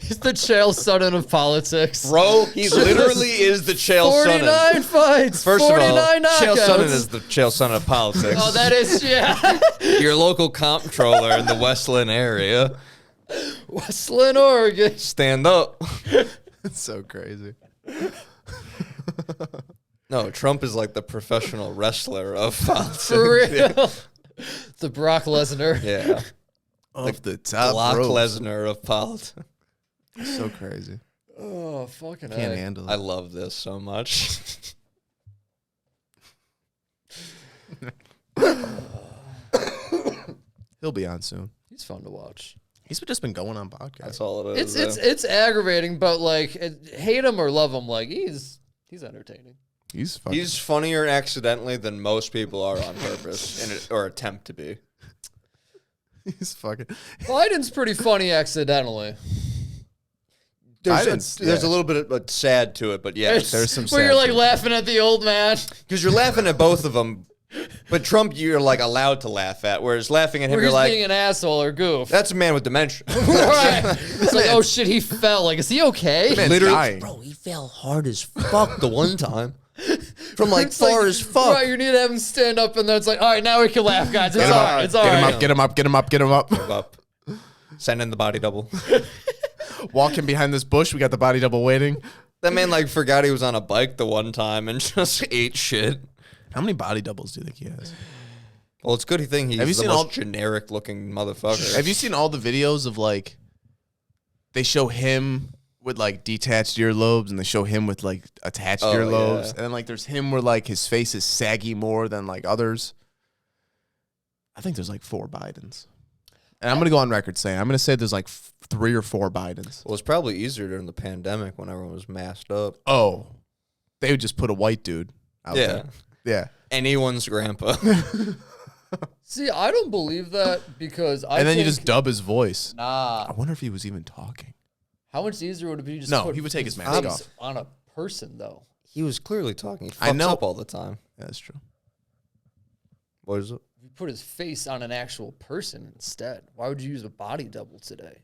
[SPEAKER 2] He's the Chael Sonnen of politics.
[SPEAKER 3] Bro, he literally is the Chael Sonnen.
[SPEAKER 2] 49 fights.
[SPEAKER 3] First of
[SPEAKER 2] 49
[SPEAKER 3] all, Chael
[SPEAKER 2] knockouts.
[SPEAKER 3] Sonnen is the Chael Sonnen of politics.
[SPEAKER 2] Oh, that is, yeah.
[SPEAKER 3] Your local comptroller in the Westland area.
[SPEAKER 2] Westland, Oregon.
[SPEAKER 3] Stand up.
[SPEAKER 1] It's so crazy.
[SPEAKER 3] No, Trump is like the professional wrestler of politics.
[SPEAKER 2] For real. The Brock Lesnar.
[SPEAKER 3] Yeah.
[SPEAKER 1] Off the top
[SPEAKER 3] Brock
[SPEAKER 1] rope.
[SPEAKER 3] Lesnar of politics.
[SPEAKER 1] So crazy.
[SPEAKER 2] Oh, fucking
[SPEAKER 1] Can't
[SPEAKER 2] A.
[SPEAKER 1] handle
[SPEAKER 3] I
[SPEAKER 1] it.
[SPEAKER 3] love this so much.
[SPEAKER 1] He'll be on soon.
[SPEAKER 2] He's fun to watch.
[SPEAKER 1] He's just been going on podcasts.
[SPEAKER 3] That's all it is.
[SPEAKER 2] It's aggravating, but like, hate him or love him, like he's entertaining.
[SPEAKER 1] He's fucking.
[SPEAKER 3] He's funnier accidentally than most people are on purpose or attempt to be.
[SPEAKER 1] He's fucking.
[SPEAKER 2] Biden's pretty funny accidentally.
[SPEAKER 3] There's a little bit of sad to it, but yes.
[SPEAKER 1] There's some
[SPEAKER 2] where you're
[SPEAKER 1] sad
[SPEAKER 2] like
[SPEAKER 1] shit.
[SPEAKER 2] laughing at the old man.
[SPEAKER 3] Because you're laughing at both of them, but Trump you're like allowed to laugh at, whereas laughing at him
[SPEAKER 2] Where
[SPEAKER 3] you're
[SPEAKER 2] he's
[SPEAKER 3] like,
[SPEAKER 2] being an asshole or goof.
[SPEAKER 3] that's a man with dementia.
[SPEAKER 2] Right. It's like, oh shit, he fell. Like, is he okay?
[SPEAKER 1] Man's
[SPEAKER 3] Literally,
[SPEAKER 1] dying.
[SPEAKER 3] bro, he fell hard as fuck the one time. From like
[SPEAKER 2] It's
[SPEAKER 3] far
[SPEAKER 2] like,
[SPEAKER 3] as fuck.
[SPEAKER 2] Right, you need to have him stand up, and then it's like, all right, now we can laugh, guys. It's
[SPEAKER 1] Get him
[SPEAKER 2] all
[SPEAKER 1] up.
[SPEAKER 2] right. It's all
[SPEAKER 1] Get him
[SPEAKER 2] right.
[SPEAKER 1] up. Get him up. Get him up. Get him up.
[SPEAKER 3] Up. Send in the body double.
[SPEAKER 1] Walking behind this bush. We got the body double waiting.
[SPEAKER 3] That man like forgot he was on a bike the one time and just ate shit.
[SPEAKER 1] How many body doubles do you think he has?
[SPEAKER 3] Well, it's a good thing he's
[SPEAKER 1] Have you
[SPEAKER 3] the
[SPEAKER 1] seen
[SPEAKER 3] most
[SPEAKER 1] all-
[SPEAKER 3] generic looking motherfucker.
[SPEAKER 1] Have you seen all the videos of like they show him with like detached earlobes and they show him with like attached
[SPEAKER 3] Oh,
[SPEAKER 1] earlobes
[SPEAKER 3] yeah.
[SPEAKER 1] and then like there's him where like his face is saggy more than like others. I think there's like 4 Bidens. And I'm going to go on record saying I'm going to say there's like 3 or 4 Bidens.
[SPEAKER 3] Well, it's probably easier during the pandemic when everyone was masked up.
[SPEAKER 1] Oh. They would just put a white dude out
[SPEAKER 3] Yeah.
[SPEAKER 1] there. Yeah.
[SPEAKER 3] Anyone's grandpa.
[SPEAKER 2] See, I don't believe that because I
[SPEAKER 1] And then you
[SPEAKER 2] think-
[SPEAKER 1] just dub his voice.
[SPEAKER 2] Nah.
[SPEAKER 1] I wonder if he was even talking.
[SPEAKER 2] How much easier would it be to just
[SPEAKER 1] No,
[SPEAKER 2] put
[SPEAKER 1] he would take his mask
[SPEAKER 2] face
[SPEAKER 1] off.
[SPEAKER 2] on a person, though?
[SPEAKER 3] He was clearly talking. He
[SPEAKER 1] I
[SPEAKER 3] fucks
[SPEAKER 1] know.
[SPEAKER 3] up all the time.
[SPEAKER 1] Yeah, that's true.
[SPEAKER 3] What is it?
[SPEAKER 2] If you put his face on an actual person instead, why would you use a body double today?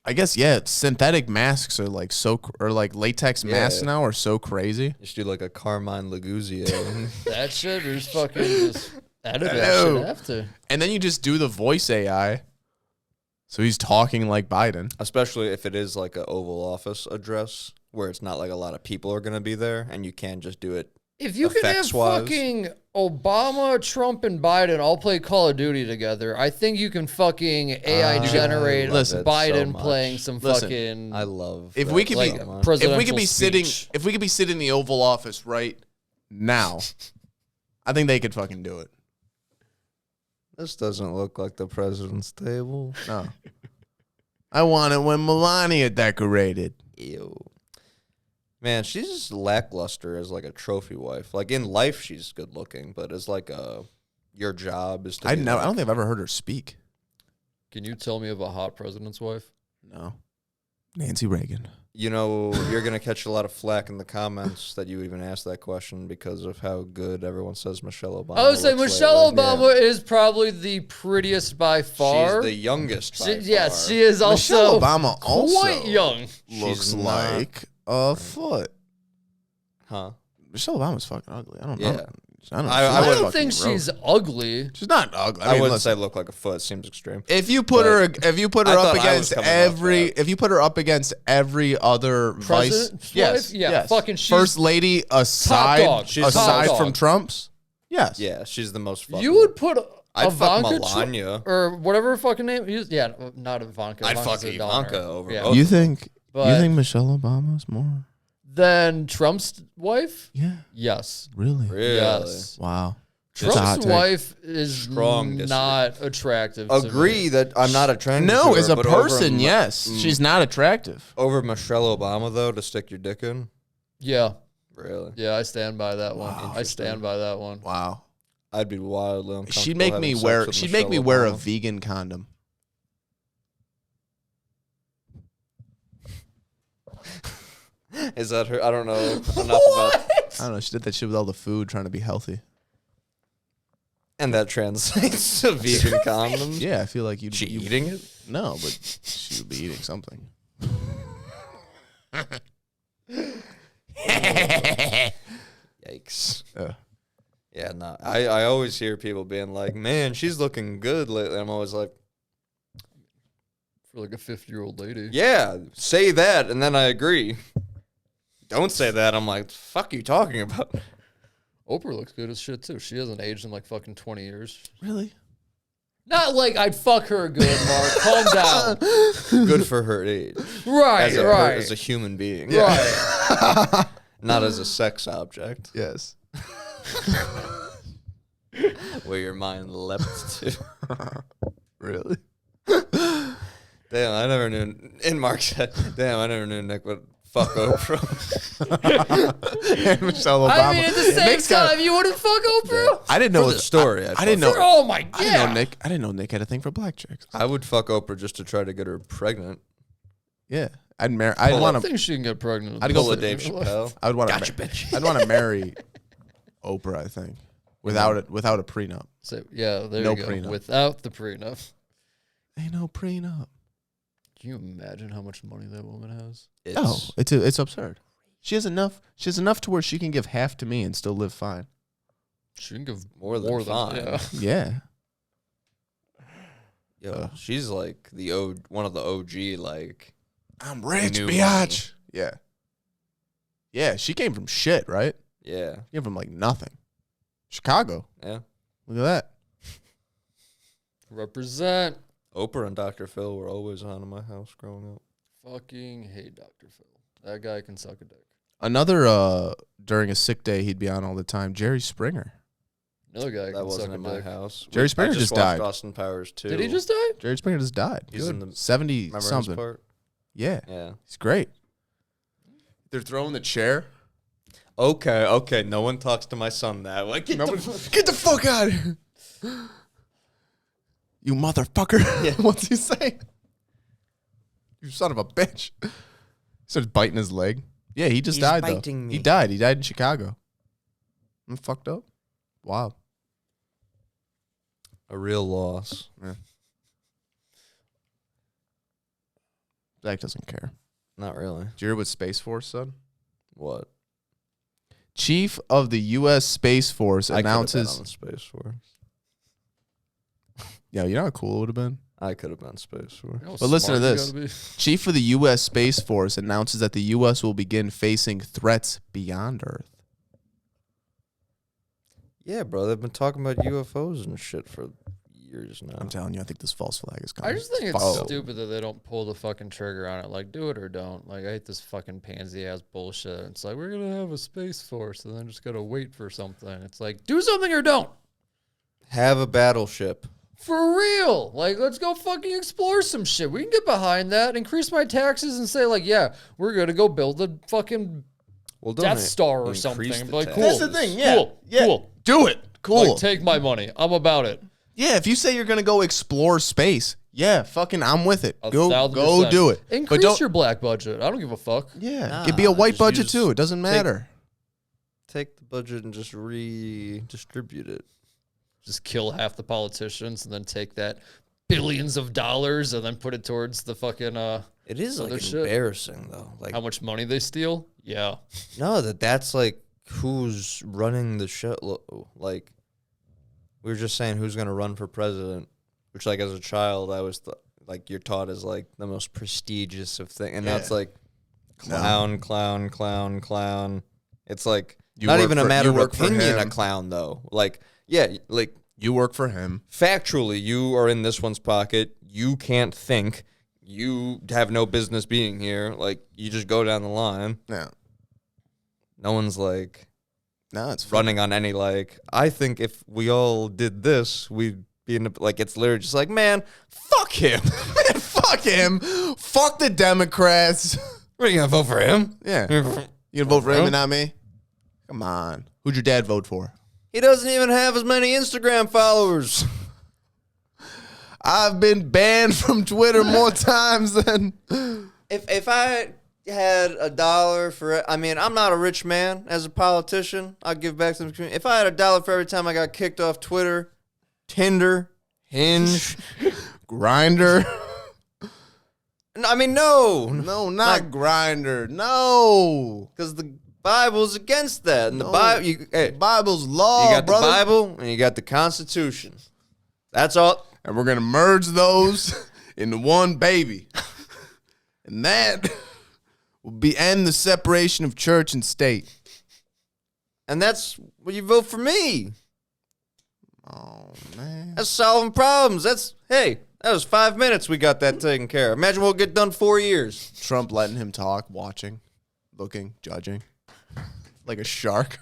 [SPEAKER 1] I guess synthetic masks are like or like latex masks now are so crazy.
[SPEAKER 3] You should do like a Carmine Laguzio.
[SPEAKER 2] That shit is fucking just edit that shit after.
[SPEAKER 1] And then you just do the voice AI. So he's talking like Biden.
[SPEAKER 3] Especially if it is like an Oval Office address where it's not like a lot of people are going to be there and you can just do it.
[SPEAKER 2] If you can have fucking Obama, Trump, and Biden all play Call of Duty together, I think you can fucking AI generate Biden playing some fucking.
[SPEAKER 3] I love.
[SPEAKER 1] If we could
[SPEAKER 2] like
[SPEAKER 1] be,
[SPEAKER 2] presidential
[SPEAKER 1] if we could be
[SPEAKER 2] speech.
[SPEAKER 1] if we could be sitting in the Oval Office right now, I think they could fucking do it.
[SPEAKER 3] This doesn't look like the president's table.
[SPEAKER 1] No, I want it when Melania decorated.
[SPEAKER 3] Ew. Man, she's just lackluster as like a trophy wife. Like in life, she's good looking, but as like your job is to.
[SPEAKER 1] I don't think I've ever heard her speak.
[SPEAKER 2] Can you tell me of a hot president's wife?
[SPEAKER 1] No, Nancy Reagan.
[SPEAKER 3] You know, you're gonna catch a lot of flack in the comments that you even asked that question because of how good everyone says Michelle Obama.
[SPEAKER 2] I would say
[SPEAKER 3] looks
[SPEAKER 2] Michelle
[SPEAKER 3] lately.
[SPEAKER 2] Obama is probably the prettiest by far.
[SPEAKER 3] She's the youngest.
[SPEAKER 2] Yes, she is also
[SPEAKER 1] Michelle Obama also
[SPEAKER 2] quite young.
[SPEAKER 1] looks
[SPEAKER 3] She's
[SPEAKER 1] like a foot.
[SPEAKER 3] Huh?
[SPEAKER 1] Michelle Obama's fucking ugly. I don't
[SPEAKER 3] Yeah.
[SPEAKER 1] know. I don't, know.
[SPEAKER 2] I
[SPEAKER 1] She's
[SPEAKER 2] don't
[SPEAKER 1] fucking
[SPEAKER 2] think
[SPEAKER 1] gross.
[SPEAKER 2] she's ugly.
[SPEAKER 1] She's not ugly.
[SPEAKER 3] I
[SPEAKER 1] mean,
[SPEAKER 3] wouldn't
[SPEAKER 1] listen,
[SPEAKER 3] say look like a foot. Seems extreme.
[SPEAKER 1] if you put her
[SPEAKER 3] I
[SPEAKER 1] up
[SPEAKER 3] thought I was
[SPEAKER 1] against
[SPEAKER 3] coming off that.
[SPEAKER 1] if you put her up against every other
[SPEAKER 2] President's
[SPEAKER 1] vice,
[SPEAKER 2] wife? Yeah, fucking she's
[SPEAKER 1] first lady aside
[SPEAKER 2] dog. She's
[SPEAKER 1] aside
[SPEAKER 2] top
[SPEAKER 1] from
[SPEAKER 2] dog.
[SPEAKER 1] Trump's, yes,
[SPEAKER 3] Yeah, she's the most. Fuckable.
[SPEAKER 2] You would put
[SPEAKER 3] I'd fuck
[SPEAKER 2] Ivanka
[SPEAKER 3] Melania.
[SPEAKER 2] or whatever her fucking name is. Yeah, not Ivanka.
[SPEAKER 3] I'd
[SPEAKER 2] Ivanka's
[SPEAKER 3] fuck
[SPEAKER 2] a donor.
[SPEAKER 3] Ivanka over
[SPEAKER 2] Yeah.
[SPEAKER 3] both.
[SPEAKER 1] You think
[SPEAKER 2] But-
[SPEAKER 1] Michelle Obama's more?
[SPEAKER 2] Then Trump's wife?
[SPEAKER 1] Yeah,
[SPEAKER 2] Yes.
[SPEAKER 1] really?
[SPEAKER 3] Really?
[SPEAKER 2] Yes.
[SPEAKER 1] Wow. That's a hot
[SPEAKER 2] Trump's
[SPEAKER 1] take.
[SPEAKER 2] wife is
[SPEAKER 3] Strong disagree.
[SPEAKER 2] not attractive. to
[SPEAKER 3] Agree
[SPEAKER 2] me.
[SPEAKER 3] that I'm not attracted.
[SPEAKER 1] No,
[SPEAKER 3] to
[SPEAKER 1] as
[SPEAKER 3] her,
[SPEAKER 1] a
[SPEAKER 3] but over
[SPEAKER 1] person, yes, she's not attractive.
[SPEAKER 3] Over Michelle Obama though, to stick your dick in.
[SPEAKER 2] Yeah.
[SPEAKER 3] Really?
[SPEAKER 2] Yeah, I stand by that one.
[SPEAKER 1] Wow.
[SPEAKER 2] I stand by that one.
[SPEAKER 1] Wow.
[SPEAKER 3] I'd be wildly uncomfortable.
[SPEAKER 1] She'd make me
[SPEAKER 3] having sex
[SPEAKER 1] wear.
[SPEAKER 3] with
[SPEAKER 1] She'd make me
[SPEAKER 3] Michelle
[SPEAKER 1] wear a
[SPEAKER 3] Obama.
[SPEAKER 1] vegan condom.
[SPEAKER 3] Is that her? I don't know enough about.
[SPEAKER 1] I don't know. She did that shit with all the food, trying to be healthy.
[SPEAKER 3] And that translates to vegan condoms.
[SPEAKER 1] Yeah, I feel like you'd.
[SPEAKER 3] She
[SPEAKER 1] you,
[SPEAKER 3] eating it?
[SPEAKER 1] No, but she would be eating something.
[SPEAKER 3] Yikes.
[SPEAKER 1] Yeah.
[SPEAKER 3] Yeah, no. I always hear people being like, "Man, she's looking good lately." I'm always like,
[SPEAKER 2] For like a 50-year-old lady.
[SPEAKER 3] "Yeah, say that," and then I agree. Don't say that. I'm like, "Fuck you talking about?"
[SPEAKER 2] Oprah looks good as shit too. She hasn't aged in like fucking 20 years.
[SPEAKER 1] Really?
[SPEAKER 2] Not like I'd fuck her good, Mark. Calm down.
[SPEAKER 3] Good for her age.
[SPEAKER 2] Right, right.
[SPEAKER 3] As a human being.
[SPEAKER 2] Right.
[SPEAKER 3] Not as a sex object.
[SPEAKER 1] Yes.
[SPEAKER 3] Where your mind leapt to.
[SPEAKER 1] Really?
[SPEAKER 3] Damn, I never knew. In Mark's head, damn, I never knew Nick would fuck Oprah.
[SPEAKER 1] And Michelle Obama.
[SPEAKER 2] I mean, at the same
[SPEAKER 1] Nick's got-
[SPEAKER 2] time, you wouldn't fuck Oprah?
[SPEAKER 1] I didn't know
[SPEAKER 3] For the story,
[SPEAKER 1] I
[SPEAKER 3] I'd
[SPEAKER 1] didn't
[SPEAKER 3] fuck
[SPEAKER 1] know.
[SPEAKER 2] Oh my god.
[SPEAKER 1] I didn't know Nick. I didn't know Nick had a thing for black chicks.
[SPEAKER 3] I would fuck Oprah just to try to get her pregnant.
[SPEAKER 1] Yeah, I'd marry. I'd
[SPEAKER 2] I
[SPEAKER 1] want
[SPEAKER 2] don't
[SPEAKER 1] to.
[SPEAKER 2] think she can get pregnant.
[SPEAKER 1] I'd go
[SPEAKER 3] Pull a
[SPEAKER 1] for
[SPEAKER 3] Dave Chappelle.
[SPEAKER 1] I would want to.
[SPEAKER 3] Gotcha, bitch.
[SPEAKER 1] I'd want to marry Oprah. I think without a prenup.
[SPEAKER 2] So, yeah, there
[SPEAKER 1] No
[SPEAKER 2] you go.
[SPEAKER 1] prenup.
[SPEAKER 2] Without the prenup.
[SPEAKER 1] Ain't no prenup.
[SPEAKER 2] Can you imagine how much money that woman has?
[SPEAKER 1] It's absurd. She has enough. She has enough to where she can give half to me and still live fine.
[SPEAKER 2] She can give
[SPEAKER 3] More than fine.
[SPEAKER 2] yeah.
[SPEAKER 1] Yeah.
[SPEAKER 3] Yo, she's like one of the OG, like,
[SPEAKER 1] I'm rich,
[SPEAKER 3] New
[SPEAKER 1] biatch. Yeah. Yeah, she came from shit, right?
[SPEAKER 3] yeah,
[SPEAKER 1] She came from like nothing. Chicago.
[SPEAKER 3] yeah.
[SPEAKER 1] Look at that.
[SPEAKER 2] Represent.
[SPEAKER 3] Oprah and Dr. Phil were always on in my house growing up.
[SPEAKER 2] Fucking hate Dr. Phil. That guy can suck a dick.
[SPEAKER 1] Another during a sick day he'd be on all the time. Jerry Springer.
[SPEAKER 2] Another guy
[SPEAKER 3] That
[SPEAKER 2] can
[SPEAKER 3] wasn't
[SPEAKER 2] suck
[SPEAKER 3] in
[SPEAKER 2] a
[SPEAKER 3] my
[SPEAKER 2] dick.
[SPEAKER 3] house.
[SPEAKER 1] Jerry
[SPEAKER 3] I
[SPEAKER 1] Springer just
[SPEAKER 3] watched
[SPEAKER 1] died.
[SPEAKER 3] Austin Powers too.
[SPEAKER 2] Did he just die?
[SPEAKER 1] Jerry Springer just died.
[SPEAKER 3] He's
[SPEAKER 1] Good.
[SPEAKER 3] in the
[SPEAKER 1] 70
[SPEAKER 3] Remember
[SPEAKER 1] something.
[SPEAKER 3] his part?
[SPEAKER 1] Yeah.
[SPEAKER 3] Yeah.
[SPEAKER 1] He's great. They're throwing the chair.
[SPEAKER 3] Okay. No one talks to my son that way.
[SPEAKER 1] Get the fuck out of here. You motherfucker.
[SPEAKER 3] Yeah.
[SPEAKER 1] What's he saying? You son of a bitch. He starts biting his leg. Yeah, he just
[SPEAKER 3] He's
[SPEAKER 1] died
[SPEAKER 3] biting
[SPEAKER 1] though.
[SPEAKER 3] me.
[SPEAKER 1] He died. He died in Chicago. I'm fucked up. Wow.
[SPEAKER 3] A real loss.
[SPEAKER 1] Zach doesn't care.
[SPEAKER 3] Not really.
[SPEAKER 1] Did you hear what Space Force said?
[SPEAKER 3] What?
[SPEAKER 1] Chief of the U.S. Space Force
[SPEAKER 3] I
[SPEAKER 1] announces.
[SPEAKER 3] could have been on Space Force.
[SPEAKER 1] Yeah, you know how cool it would have been?
[SPEAKER 3] I could have been Space Force.
[SPEAKER 2] You know how
[SPEAKER 1] But listen to
[SPEAKER 2] smart you
[SPEAKER 1] this.
[SPEAKER 2] gotta be?
[SPEAKER 1] Chief of the U.S. Space Force announces that the U.S. will begin facing threats beyond Earth.
[SPEAKER 3] Yeah, bro. They've been talking about UFOs and shit for years now.
[SPEAKER 1] I'm telling you, I think this false flag is coming.
[SPEAKER 2] I just think it's
[SPEAKER 1] Fuck.
[SPEAKER 2] stupid that they don't pull the fucking trigger on it. Like, do it or don't. Like, I hate this fucking pansy ass bullshit. It's like, we're gonna have a space force and then just gotta wait for something. It's like, do something or don't.
[SPEAKER 3] Have a battleship.
[SPEAKER 2] For real. Like, let's go fucking explore some shit. We can get behind that, increase my taxes, and say, like, yeah, we're gonna go build a fucking
[SPEAKER 3] Well,
[SPEAKER 2] Death Star or
[SPEAKER 3] increase
[SPEAKER 2] something.
[SPEAKER 3] the
[SPEAKER 2] Like,
[SPEAKER 3] taxes.
[SPEAKER 2] cool.
[SPEAKER 1] That's the thing, yeah.
[SPEAKER 2] Cool.
[SPEAKER 1] Yeah.
[SPEAKER 2] Cool.
[SPEAKER 1] Do it. Cool.
[SPEAKER 2] Like, take my money. I'm about it.
[SPEAKER 1] Yeah, if you say you're gonna go explore space, yeah, fucking, I'm with it. Go
[SPEAKER 2] 1,000%.
[SPEAKER 1] do it.
[SPEAKER 2] Increase
[SPEAKER 1] don't-
[SPEAKER 2] your black budget. I don't give a fuck.
[SPEAKER 1] Yeah,
[SPEAKER 3] Nah,
[SPEAKER 1] it'd be a white
[SPEAKER 3] just
[SPEAKER 1] budget
[SPEAKER 3] use-
[SPEAKER 1] too. It doesn't matter.
[SPEAKER 3] Take the budget and just redistribute it.
[SPEAKER 2] Just kill half the politicians and then take that billions of dollars and then put it towards the fucking
[SPEAKER 3] It is
[SPEAKER 2] Other
[SPEAKER 3] like
[SPEAKER 2] shit.
[SPEAKER 3] embarrassing though. Like
[SPEAKER 2] how much money they steal. Yeah.
[SPEAKER 3] no, that's like who's running the show. Like we were just saying, who's gonna run for president? Which, like, as a child, I was like you're taught as like the most prestigious of thing, and now it's like clown, clown, clown, clown. It's like not
[SPEAKER 1] work
[SPEAKER 3] even a
[SPEAKER 1] for-
[SPEAKER 3] matter
[SPEAKER 1] you
[SPEAKER 3] of
[SPEAKER 1] work for
[SPEAKER 3] opinion. A
[SPEAKER 1] him.
[SPEAKER 3] clown though, like yeah, like
[SPEAKER 1] You work for him.
[SPEAKER 3] factually, you are in this one's pocket. You can't think. You have no business being here. Like, you just go down the line.
[SPEAKER 1] No,
[SPEAKER 3] No one's like
[SPEAKER 1] no, it's
[SPEAKER 3] running on any like. I think if we all did this, we'd be in a, like. It's literally just like, man, fuck him.
[SPEAKER 1] Man, fuck him. Fuck the Democrats.
[SPEAKER 3] What, are you gonna vote for him?
[SPEAKER 1] Yeah, you gonna vote for him and not me? Come on. Who'd your dad vote for?
[SPEAKER 3] He doesn't even have as many Instagram followers.
[SPEAKER 1] I've been banned from Twitter more times than.
[SPEAKER 3] If I had $1 for it, I mean, I'm not a rich man as a politician. I'll give back to the community. If I had $1 for every time I got kicked off Twitter, Tinder, Hinge,
[SPEAKER 1] Grinder.
[SPEAKER 3] I mean, no,
[SPEAKER 1] No, not Grinder. No.
[SPEAKER 3] because the Bible's against that. And the
[SPEAKER 1] No.
[SPEAKER 3] Bible, hey,
[SPEAKER 1] Bible's law,
[SPEAKER 3] you got
[SPEAKER 1] brother.
[SPEAKER 3] the Bible and you got the Constitution. That's all.
[SPEAKER 1] And we're going to merge those into one baby. And that will end the separation of church and state.
[SPEAKER 3] And that's when you vote for me.
[SPEAKER 1] Oh, man.
[SPEAKER 3] That's solving problems. Hey, that was 5 minutes we got that taken care of. Imagine we'll get done 4 years.
[SPEAKER 1] Trump letting him talk, watching, looking, judging. Like a shark.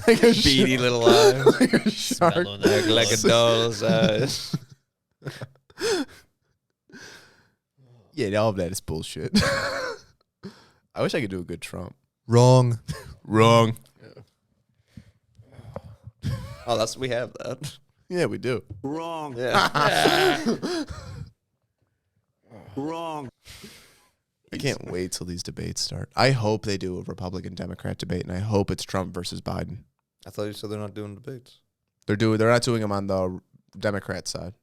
[SPEAKER 1] Like a
[SPEAKER 3] Beady little eyes.
[SPEAKER 1] like a shark.
[SPEAKER 3] like a doll's eyes.
[SPEAKER 1] Yeah, all of that is bullshit. I wish I could do a good Trump.
[SPEAKER 3] Wrong.
[SPEAKER 1] Wrong.
[SPEAKER 3] Oh, we have that.
[SPEAKER 1] Yeah, we do.
[SPEAKER 4] Wrong.
[SPEAKER 3] Yeah.
[SPEAKER 4] Wrong.
[SPEAKER 1] I can't wait till these debates start. I hope they do a Republican-Democrat debate, and I hope it's Trump versus Biden.
[SPEAKER 3] I thought you said they're not doing debates.
[SPEAKER 1] They're not doing them on the Democrat side.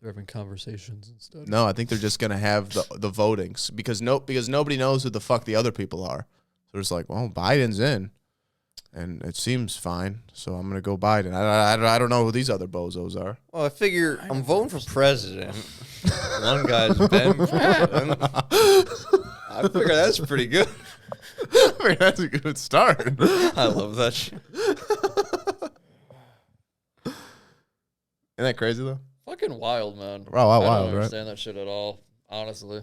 [SPEAKER 2] They're having conversations instead.
[SPEAKER 1] No, I think they're just gonna have the votings because nobody knows who the fuck the other people are. So it's like, well, Biden's in, and it seems fine, so I'm gonna go Biden. I don't know who these other bozos are.
[SPEAKER 3] Well, I figure I'm voting for president. One guy's been president. I figure that's pretty good.
[SPEAKER 1] I mean, that's a good start.
[SPEAKER 3] I love that shit.
[SPEAKER 1] Isn't that crazy though?
[SPEAKER 2] Fucking wild, man.
[SPEAKER 1] Wow,
[SPEAKER 2] I don't
[SPEAKER 1] wild, right?
[SPEAKER 2] understand that shit at all, honestly.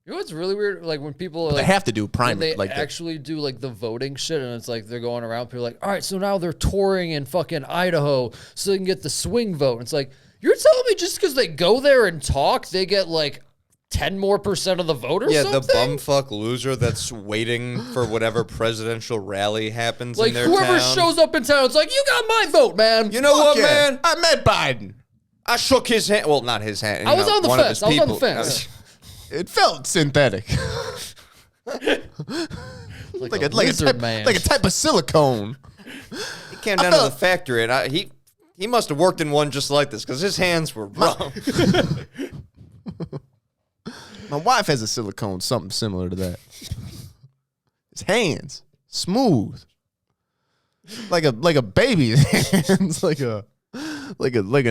[SPEAKER 2] You know what's really weird? Like when people
[SPEAKER 1] They
[SPEAKER 2] like,
[SPEAKER 1] have to do
[SPEAKER 2] when
[SPEAKER 1] primary.
[SPEAKER 2] they
[SPEAKER 1] Like
[SPEAKER 2] actually do like the voting shit, and it's like they're going around. People are like, all right, so now they're touring in fucking Idaho so they can get the swing vote. And it's like, you're telling me just because they go there and talk, they get like 10% more of the vote or
[SPEAKER 3] Yeah,
[SPEAKER 2] something?
[SPEAKER 3] the bumfuck loser that's waiting for whatever presidential rally happens
[SPEAKER 2] Like
[SPEAKER 3] in their
[SPEAKER 2] whoever
[SPEAKER 3] town.
[SPEAKER 2] shows up in town, it's like, you got my vote, man.
[SPEAKER 3] You know what,
[SPEAKER 1] yeah,
[SPEAKER 3] man?
[SPEAKER 1] I met Biden.
[SPEAKER 3] I shook his hand. Well, not his hand.
[SPEAKER 2] I was on the
[SPEAKER 3] one of
[SPEAKER 2] fence.
[SPEAKER 3] his
[SPEAKER 2] I was on the
[SPEAKER 3] people.
[SPEAKER 2] fence.
[SPEAKER 1] It felt synthetic.
[SPEAKER 2] like
[SPEAKER 1] like a
[SPEAKER 2] lizard
[SPEAKER 1] type,
[SPEAKER 2] man.
[SPEAKER 1] like a type of silicone.
[SPEAKER 3] He came down to the factory, and he must have worked in one just like this because his hands were rough.
[SPEAKER 1] My wife has a silicone, something similar to that. His hands smooth, like a baby's hands, like a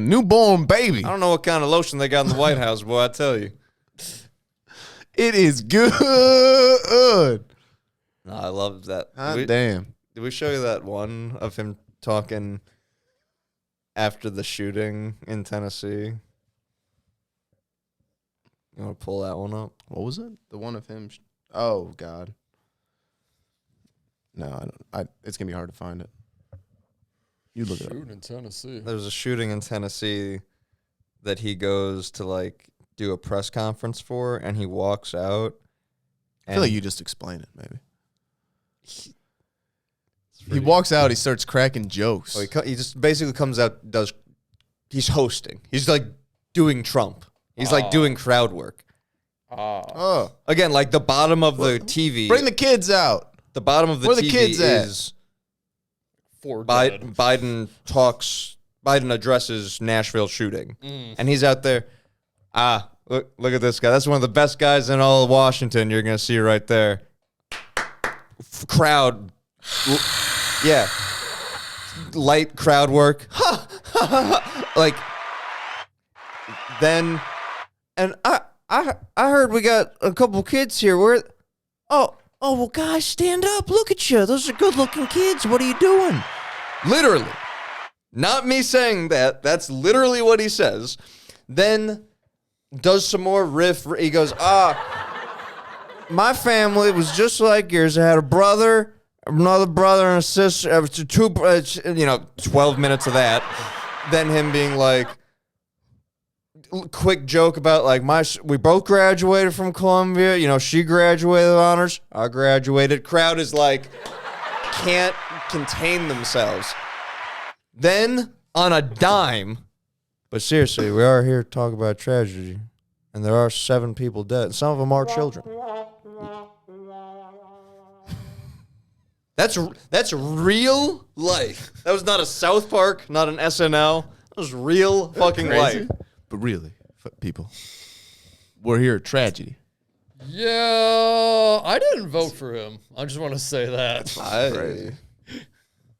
[SPEAKER 1] newborn baby.
[SPEAKER 3] I don't know what kind of lotion they got in the White House, boy. I tell you,
[SPEAKER 1] it is good.
[SPEAKER 3] no, I love that.
[SPEAKER 1] Damn.
[SPEAKER 3] Did we show you that one of him talking after the shooting in Tennessee? You want to pull that one up?
[SPEAKER 1] What was it? The one of him. Oh God. No, I don't. It's gonna be hard to find it. You look it up.
[SPEAKER 2] Shooting in Tennessee.
[SPEAKER 3] There was a shooting in Tennessee that he goes to like do a press conference for, and he walks out.
[SPEAKER 1] I feel like you just explain it, maybe. He walks out. He starts cracking jokes.
[SPEAKER 3] Oh, he just basically comes out. He's hosting. He's like doing Trump. He's like doing crowd work.
[SPEAKER 1] Oh,
[SPEAKER 3] Again, like the bottom of the TV.
[SPEAKER 1] bring the kids out.
[SPEAKER 3] The bottom of the
[SPEAKER 1] Where
[SPEAKER 3] TV
[SPEAKER 1] the kids at?
[SPEAKER 3] is
[SPEAKER 2] For dead.
[SPEAKER 3] Biden addresses Nashville shooting. And he's out there. Look at this guy. That's one of the best guys in all of Washington. You're going to see right there. Crowd. Yeah. Light crowd work. Like, then, and I heard we got a couple kids here. Oh, well, guys, stand up. Look at you. Those are good-looking kids. What are you doing? Literally. Not me saying that. That's literally what he says. Then does some more riff. He goes, my family was just like yours. I had a brother, another brother, and a sister. 12 minutes of that. Then him being like, quick joke about like we both graduated from Columbia. You know, she graduated with honors. I graduated. Crowd is like, can't contain themselves. Then on a dime, but seriously, we are here to talk about tragedy, and there are 7 people dead. Some of them are children. That's real life. That was not a South Park, not an SNL. That was real fucking life.
[SPEAKER 1] But really, people, we're here at tragedy.
[SPEAKER 2] Yeah, I didn't vote for him. I just want to say that.
[SPEAKER 1] Crazy.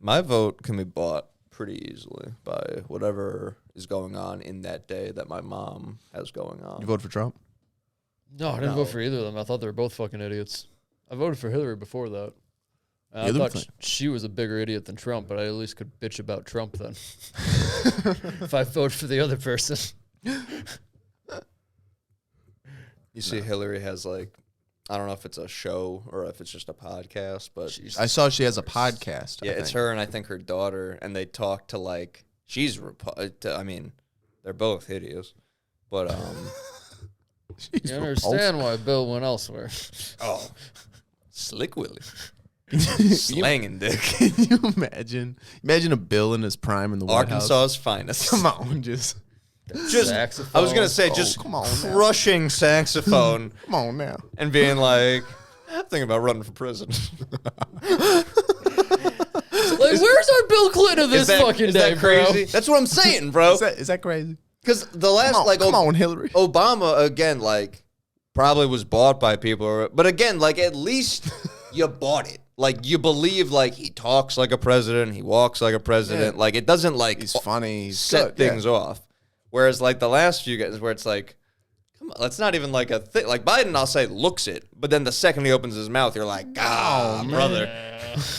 [SPEAKER 3] My vote can be bought pretty easily by whatever is going on in that day that my mom has going on.
[SPEAKER 1] You vote for Trump?
[SPEAKER 2] No, I didn't vote for either of them. I thought they were both fucking idiots. I voted for Hillary before that. I thought she was a bigger idiot than Trump, but I at least could bitch about Trump then. If I vote for the other person.
[SPEAKER 3] You see, Hillary has like, I don't know if it's a show or if it's just a podcast, but
[SPEAKER 1] I saw she has a podcast.
[SPEAKER 3] Yeah, it's her and I think her daughter, and they talk to like I mean, they're both hideous, but
[SPEAKER 2] You understand why Bill went elsewhere.
[SPEAKER 3] Oh, Slick Willie. Slanging dick.
[SPEAKER 1] Can you imagine? Imagine a Bill in his prime in the White House.
[SPEAKER 3] Arkansas's finest.
[SPEAKER 1] Come on, just
[SPEAKER 2] Saxophone.
[SPEAKER 3] I was gonna say
[SPEAKER 1] come on now.
[SPEAKER 3] crushing saxophone
[SPEAKER 1] come on now.
[SPEAKER 3] and being like, I'm thinking about running for prison.
[SPEAKER 2] Like, where's our Bill Clinton of this fucking
[SPEAKER 3] is
[SPEAKER 2] day,
[SPEAKER 3] that crazy?
[SPEAKER 2] bro?
[SPEAKER 3] That's what I'm saying, bro.
[SPEAKER 1] Is that crazy?
[SPEAKER 3] Because the last
[SPEAKER 1] Come on, Hillary.
[SPEAKER 3] Obama again, like probably was bought by people, but again, like at least you bought it. Like you believe, like he talks like a president, he walks like a president.
[SPEAKER 1] Yeah.
[SPEAKER 3] Like it doesn't like
[SPEAKER 1] He's funny. He's
[SPEAKER 3] set
[SPEAKER 1] good,
[SPEAKER 3] things off. Whereas like the last few guys, where it's like, come on, that's not even like a thing. Like Biden, I'll say looks it, but then the second he opens his mouth, you're like, brother,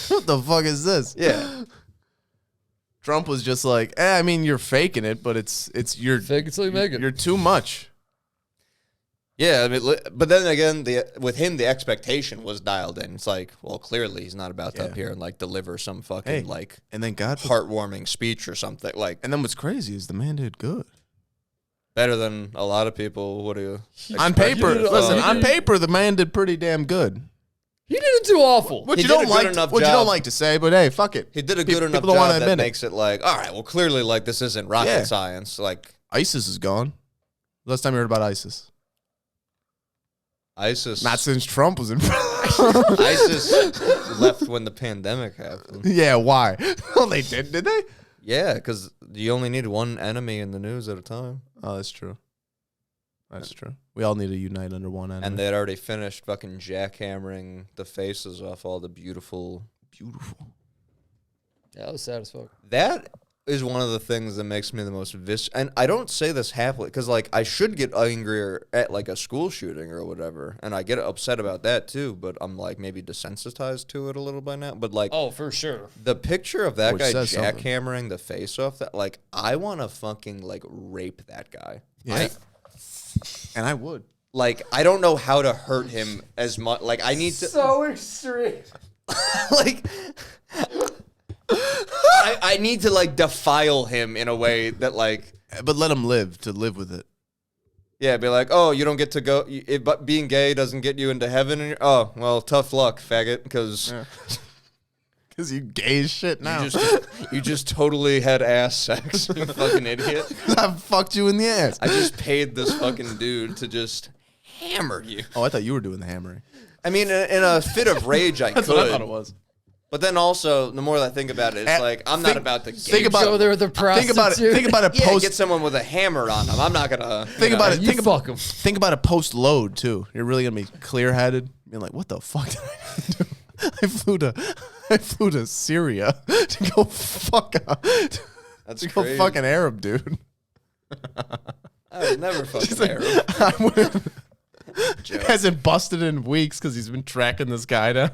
[SPEAKER 1] What the fuck is this?
[SPEAKER 3] yeah.
[SPEAKER 1] Trump was just like, I mean, you're faking it, but it's you're
[SPEAKER 2] Fake it till you make it.
[SPEAKER 1] You're too much.
[SPEAKER 3] Yeah, I mean, but then again, with him, the expectation was dialed in. It's like, well, clearly he's not about to appear and like deliver some fucking like
[SPEAKER 1] And then God,
[SPEAKER 3] heartwarming speech or something. Like,
[SPEAKER 1] and then what's crazy is the man did good.
[SPEAKER 3] better than a lot of people. What do you
[SPEAKER 1] On
[SPEAKER 3] expect?
[SPEAKER 1] paper,
[SPEAKER 2] did it
[SPEAKER 1] listen.
[SPEAKER 2] all.
[SPEAKER 1] On paper, the man did pretty damn good.
[SPEAKER 2] He didn't do awful.
[SPEAKER 1] What
[SPEAKER 3] He
[SPEAKER 1] you
[SPEAKER 3] did a
[SPEAKER 1] don't
[SPEAKER 3] good
[SPEAKER 1] like,
[SPEAKER 3] enough
[SPEAKER 1] what you
[SPEAKER 3] job.
[SPEAKER 1] don't like to say, but hey, fuck it.
[SPEAKER 3] He did a good
[SPEAKER 1] People
[SPEAKER 3] enough
[SPEAKER 1] don't wanna
[SPEAKER 3] job that
[SPEAKER 1] admit it.
[SPEAKER 3] makes it like, all right, well, clearly, like this isn't rocket science. Like
[SPEAKER 1] ISIS is gone. Last time you heard about ISIS?
[SPEAKER 3] ISIS,
[SPEAKER 1] Not since Trump was in.
[SPEAKER 3] ISIS left when the pandemic happened.
[SPEAKER 1] Yeah, why? Well, they did they?
[SPEAKER 3] Yeah, because you only need one enemy in the news at a time.
[SPEAKER 1] Oh, that's true. That's true. We all need to unite under one enemy.
[SPEAKER 3] And they'd already finished fucking jackhammering the faces off all the beautiful.
[SPEAKER 2] Yeah, that was sad as fuck.
[SPEAKER 3] That is one of the things that makes me the most and I don't say this happily because like I should get angrier at like a school shooting or whatever, and I get upset about that too. But I'm like maybe desensitized to it a little by now. But like,
[SPEAKER 2] oh, for sure,
[SPEAKER 3] the picture of that
[SPEAKER 1] Which
[SPEAKER 3] guy
[SPEAKER 1] says something.
[SPEAKER 3] jackhammering the face off that, like, I want to fucking like rape that guy.
[SPEAKER 1] Yeah. And I would.
[SPEAKER 3] Like, I don't know how to hurt him as much. Like, I need to.
[SPEAKER 2] so extreme.
[SPEAKER 3] Like, I need to, like, defile him in a way that, like.
[SPEAKER 1] But let him live with it.
[SPEAKER 3] Yeah, be like, oh, you don't get to go. But being gay doesn't get you into heaven. And oh, well, tough luck, faggot. Because.
[SPEAKER 1] Because you gay as shit now.
[SPEAKER 3] You just totally had ass sex, you fucking idiot.
[SPEAKER 1] I fucked you in the ass.
[SPEAKER 3] I just paid this fucking dude to just hammer you.
[SPEAKER 1] Oh, I thought you were doing the hammering.
[SPEAKER 3] I mean, in a fit of rage, I
[SPEAKER 1] That's
[SPEAKER 3] could.
[SPEAKER 1] what I thought it was.
[SPEAKER 3] But then also, the more that I think about it, it's like, I'm not about to
[SPEAKER 1] think about
[SPEAKER 2] go there with a prostitute.
[SPEAKER 1] Think about it.
[SPEAKER 3] yeah,
[SPEAKER 1] Post.
[SPEAKER 3] get someone with a hammer on them. I'm not gonna
[SPEAKER 1] Think about it.
[SPEAKER 2] You fuck him.
[SPEAKER 1] Think about it post load too. You're really gonna be clear headed. Being like, what the fuck did I do? I flew to Syria to go fuck
[SPEAKER 3] That's
[SPEAKER 1] to go
[SPEAKER 3] crazy.
[SPEAKER 1] fuck an Arab dude.
[SPEAKER 3] I would never fucking Arab.
[SPEAKER 1] I would've- hasn't busted in weeks because he's been tracking this guy down.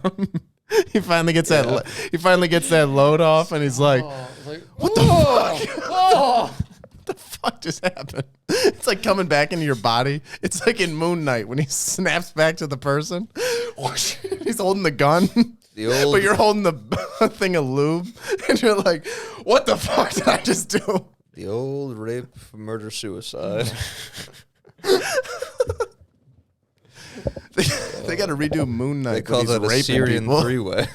[SPEAKER 1] He finally gets that. He finally gets that load off, and he's like,
[SPEAKER 2] What the fuck? Oh.
[SPEAKER 1] "What the fuck just happened?" It's like coming back into your body. It's like in Moon Knight when he snaps back to the person. He's holding the gun, but you're holding the thing of lube, and you're like, "What the fuck did I just do?"
[SPEAKER 3] The old rape, murder, suicide.
[SPEAKER 1] They got to redo Moon Knight.
[SPEAKER 3] They call that a
[SPEAKER 1] raping
[SPEAKER 3] Syrian
[SPEAKER 1] people.
[SPEAKER 3] three-way.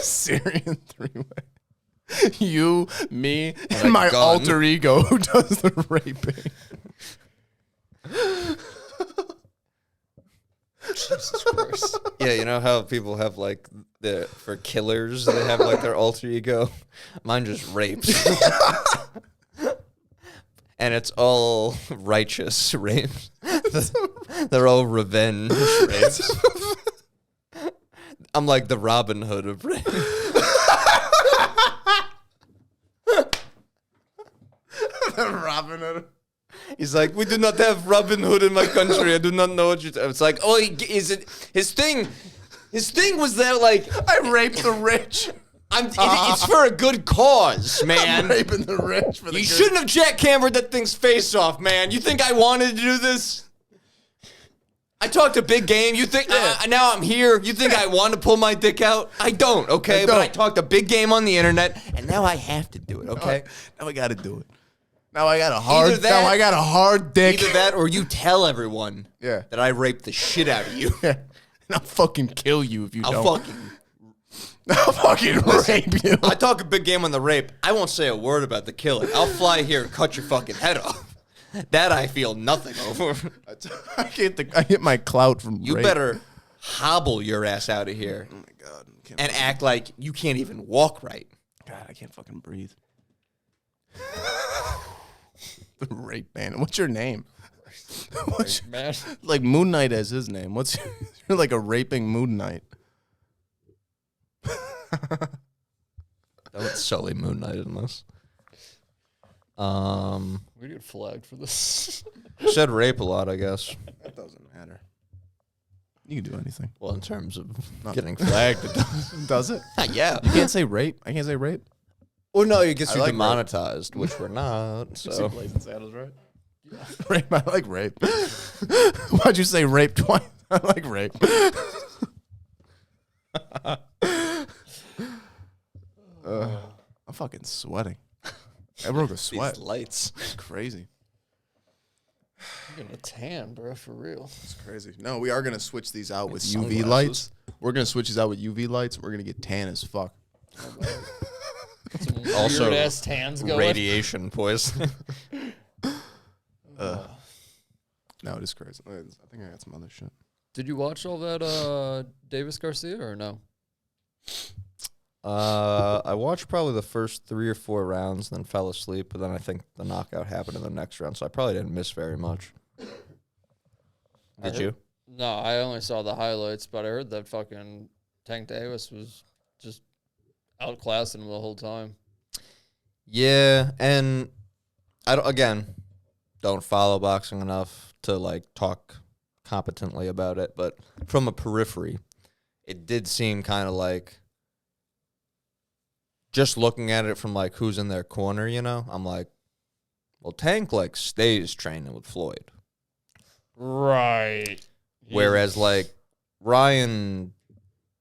[SPEAKER 1] Syrian three-way. You, me, and
[SPEAKER 3] a
[SPEAKER 1] my
[SPEAKER 3] gun.
[SPEAKER 1] alter ego who does the raping.
[SPEAKER 2] Jesus Christ.
[SPEAKER 3] Yeah, you know how people have like for killers they have like their alter ego. Mine just rapes, and it's all righteous rapes. They're all revenge rapes. I'm like the Robin Hood of rape.
[SPEAKER 1] Robin Hood.
[SPEAKER 3] He's like, we do not have Robin Hood in my country. I do not know what you. It's like, oh, is it his thing? His thing was that like
[SPEAKER 1] I raped the rich.
[SPEAKER 3] It's for a good cause, man.
[SPEAKER 1] I'm raping the rich for the
[SPEAKER 3] You
[SPEAKER 1] good.
[SPEAKER 3] shouldn't have jackhammered that thing's face off, man. You think I wanted to do this? I talked a big game. You think now I'm here? You think I want to pull my dick out? I don't, okay? But I talked a big game on the internet, and now I have to do it, okay?
[SPEAKER 1] Now I got to do it. Now I got a hard.
[SPEAKER 3] Either that-
[SPEAKER 1] now I got a hard dick.
[SPEAKER 3] Either that, or you tell everyone that I raped the shit out of you.
[SPEAKER 1] Yeah. And I'll fucking kill you if you
[SPEAKER 3] I'll
[SPEAKER 1] don't.
[SPEAKER 3] fucking
[SPEAKER 1] rape you.
[SPEAKER 3] I talk a big game on the rape. I won't say a word about the killing. I'll fly here and cut your fucking head off. That I feel nothing over.
[SPEAKER 1] I get my clout from
[SPEAKER 3] You
[SPEAKER 1] rape.
[SPEAKER 3] better hobble your ass out of here.
[SPEAKER 1] Oh my god.
[SPEAKER 3] And act like you can't even walk right.
[SPEAKER 1] God, I can't fucking breathe. The rape man. What's your name? What's
[SPEAKER 2] Man.
[SPEAKER 1] like Moon Knight as his name? What's you're like a raping Moon Knight.
[SPEAKER 3] Don't sully Moon Knight in this.
[SPEAKER 2] We get flagged for this.
[SPEAKER 3] Said rape a lot, I guess.
[SPEAKER 1] That doesn't matter. You can do anything.
[SPEAKER 3] Well, in terms of getting flagged, it does.
[SPEAKER 1] Does it?
[SPEAKER 3] Yeah.
[SPEAKER 1] You can't say rape. I can't say rape.
[SPEAKER 3] Well, no, it gets
[SPEAKER 1] I
[SPEAKER 3] you
[SPEAKER 1] like
[SPEAKER 3] demonetized, which we're not. So
[SPEAKER 1] Blazing Saddles, right? Rape. I like rape. Why'd you say rape twice? I like rape. I'm fucking sweating. I broke a sweat.
[SPEAKER 3] these lights.
[SPEAKER 1] It's crazy.
[SPEAKER 2] I'm getting a tan, bro, for real.
[SPEAKER 1] It's crazy. No, we are gonna switch these out with UV
[SPEAKER 3] sunglasses.
[SPEAKER 1] lights. We're gonna switch these out with UV lights. We're gonna get tan as fuck.
[SPEAKER 2] Some
[SPEAKER 3] Also,
[SPEAKER 2] weird ass tans going.
[SPEAKER 3] Radiation poisoning.
[SPEAKER 1] No, it is crazy. I think I got some other shit.
[SPEAKER 2] Did you watch all that Davis Garcia or no?
[SPEAKER 3] I watched probably the first 3 or 4 rounds, then fell asleep. But then I think the knockout happened in the next round, so I probably didn't miss very much. Did you?
[SPEAKER 2] No, I only saw the highlights, but I heard that fucking Tank Davis was just outclassing him the whole time.
[SPEAKER 3] Yeah, and I don't follow boxing enough to like talk competently about it, but from a periphery, it did seem kind of like just looking at it from like who's in their corner, I'm like, well, Tank like stays training with Floyd.
[SPEAKER 2] Right.
[SPEAKER 3] Whereas like Ryan